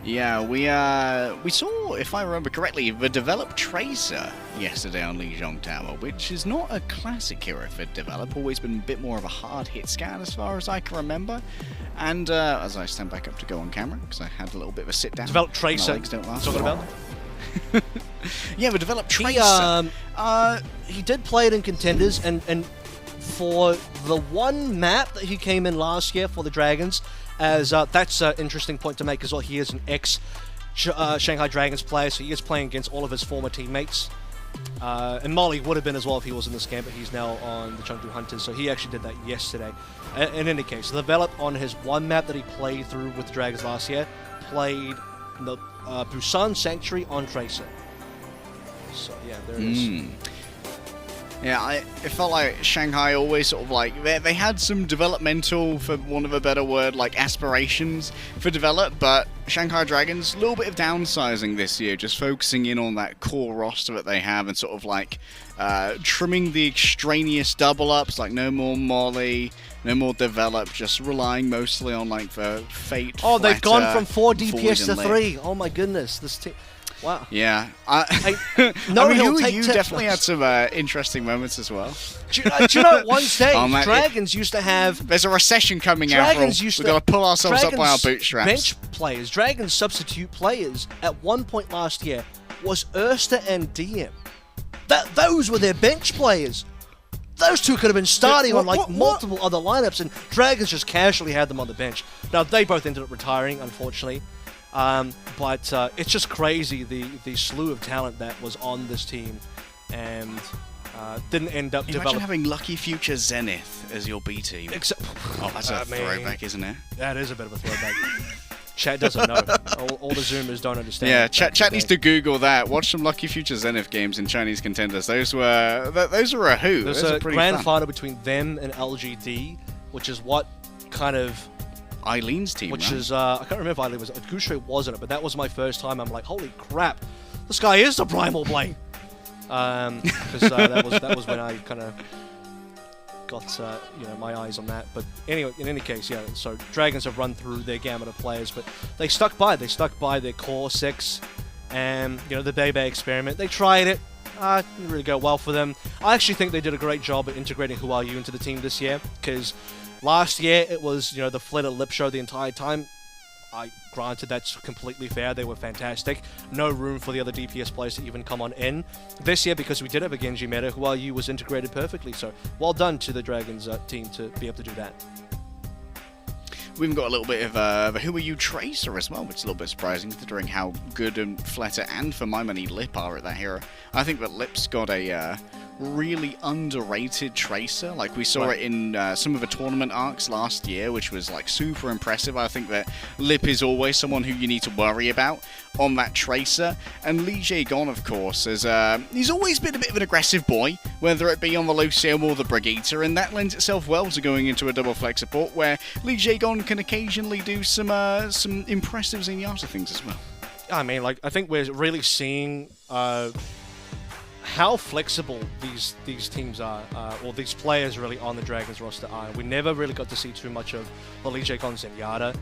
Yeah, we saw, if I remember correctly, the developed Tracer yesterday on Lijiang Tower, which is not a classic hero for develop, always been a bit more of a hard-hit scan as far as I can remember. And as I stand back up to go on camera, because I had a little bit of a sit-down. Developed Tracer, my legs don't last talking about? Yeah, the developed Tracer. He did play it in Contenders, and for the one map that he came in last year for the Dragons, as that's an interesting point to make as well. He is an ex-Shanghai Dragons player, so he is playing against all of his former teammates. And Molly would have been as well if he was in this game, but he's now on the Chengdu Hunters, so he actually did that yesterday. In any case, developed on his one map that he played through with the Dragons last year, played the Busan Sanctuary on Tracer. So yeah, there it is. Yeah, it felt like Shanghai always sort of like, they had some developmental, for want of a better word, like aspirations for develop, but Shanghai Dragons, a little bit of downsizing this year, just focusing in on that core roster that they have and sort of like trimming the extraneous double-ups, like no more Molly, no more develop, just relying mostly on like the Fate. Oh, they've gone from 4 Void DPS to and 3. Oh my goodness, this team. Wow. Yeah. No, you definitely had some interesting moments as well. Do you know at one stage, Dragons used to have... There's a recession coming out, we've got to pull ourselves up by our bootstraps. Bench players, Dragons substitute players, at one point last year, was Erster and DM. Those were their bench players. Those two could have been starting on like multiple other lineups, and Dragons just casually had them on the bench. Now, they both ended up retiring, unfortunately. But it's just crazy, the slew of talent that was on this team, and didn't end up developing. Imagine having Lucky Future Zenith as your B team. Oh, that's a throwback, isn't it? That is a bit of a throwback. Chat doesn't know. All the Zoomers don't understand. Yeah, chat needs to Google that. Watch some Lucky Future Zenith games in Chinese Contenders. Those were a hoot. There's a grand final between them and LGD, which is what kind of... Eileen's team, which is I can't remember if Eileen was. Gushui wasn't it, but that was my first time. I'm like, holy crap, this guy is the Primal Blade. Because that was when I kind of got my eyes on that. But anyway, in any case, yeah. So Dragons have run through their gamut of players, but they stuck by their core 6, and the Bebe experiment. They tried it. Didn't really go well for them. I actually think they did a great job at integrating Who Are You into the team this year, because last year it was the Flitter Lip Show the entire time. Granted, that's completely fair. They were fantastic. No room for the other DPS players to even come on in. This year, because we did have a Genji meta, Who Are You was integrated perfectly. So well done to the Dragons team to be able to do that. We've got a little bit of a Who Are You Tracer as well, which is a little bit surprising considering how good Fletter and, for my money, Lip are at that hero. I think that Lip's got a really underrated Tracer. Like, we saw it in some of the tournament arcs last year, which was like super impressive. I think that Lip is always someone who you need to worry about on that Tracer. And Li Jaegon, of course, he's always been a bit of an aggressive boy, whether it be on the Lucio or the Brigitte, and that lends itself well to going into a double flex support where Li Jaegon can occasionally do some impressive Zenyatta things as well. I mean, like, I think we're really seeing how flexible these teams are, or these players really on the Dragons roster are. We never really got to see too much of the Li Jaegon Zenyatta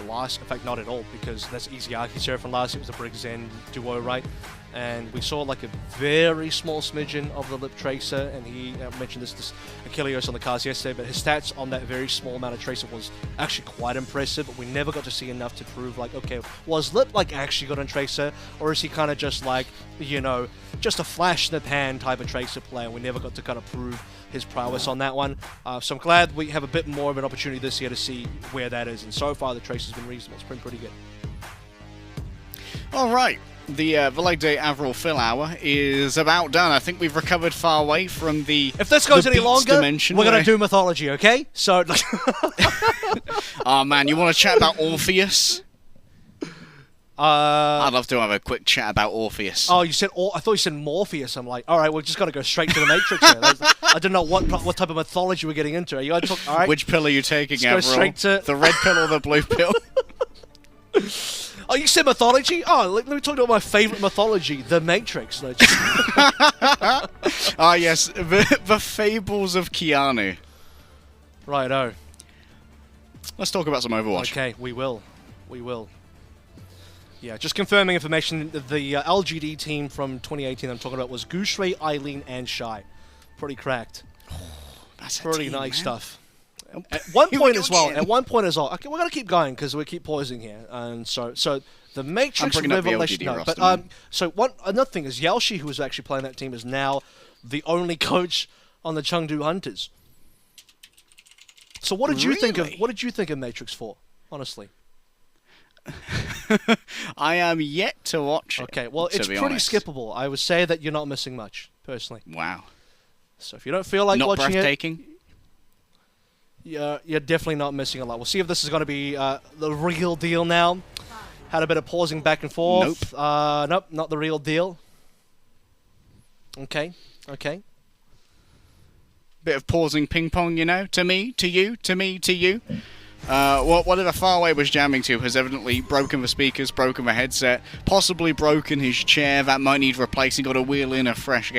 last, in fact not at all, because that's Easy Sheriff from last year. It was the Brig Zen duo, right? And we saw like a very small smidgen of the Lip Tracer, and he mentioned this to Achilleos on the cast yesterday, but his stats on that very small amount of Tracer was actually quite impressive, but we never got to see enough to prove, like, okay, was Lip like actually good on Tracer, or is he kind of just like, just a flash in the pan type of Tracer player? We never got to kind of prove his prowess on that one. So I'm glad we have a bit more of an opportunity this year to see where that is, and so far the Tracer's been reasonable. It's been pretty good. Alright. The leg day Avril fill hour is about done. I think we've recovered far away from the If this goes any longer, dimension we're going to do mythology, okay? So, like... Oh man, you want to chat about Orpheus? I'd love to have a quick chat about Orpheus. Oh, you said I thought you said Morpheus. I'm like, all right, we're just got to go straight to the Matrix here. I didn't know what type of mythology we're getting into. Are you gonna talk? All right. Which pill are you taking, Let's go Avril? straight to The red pill or the blue pill? Oh, you said mythology? Oh, let me talk about my favorite mythology, the Matrix. Ah, yes, the fables of Keanu. Righto. Let's talk about some Overwatch. Okay, we will. Yeah, just confirming information. The LGD team from 2018 I'm talking about was Gooshray, Eileen, and Shy. Pretty cracked. That's Pretty team, nice man. stuff. At one point go as well. again. At one point as well. Okay, we're gonna keep going because we keep pausing here, and so the Matrix bringing up the Revelation. LGD No, roster, but man. so another thing is Yaoshi, who was actually playing that team, is now the only coach on the Chengdu Hunters. So what did you think of Matrix 4? Honestly. I am yet to watch it. Okay, well, it's pretty honest. skippable. I would say that you're not missing much, personally. Wow. So if you don't feel like Not watching breathtaking? it, you're definitely not missing a lot. We'll see if this is going to be the real deal now. Had a bit of pausing back and forth. Nope. Nope, not the real deal. Okay. Bit of pausing ping pong, you know? To me, to you, to me, to you. Whatever Farway was jamming to has evidently broken the speakers, broken the headset, possibly broken his chair. That might need replacing. Got to wheel in a fresh game.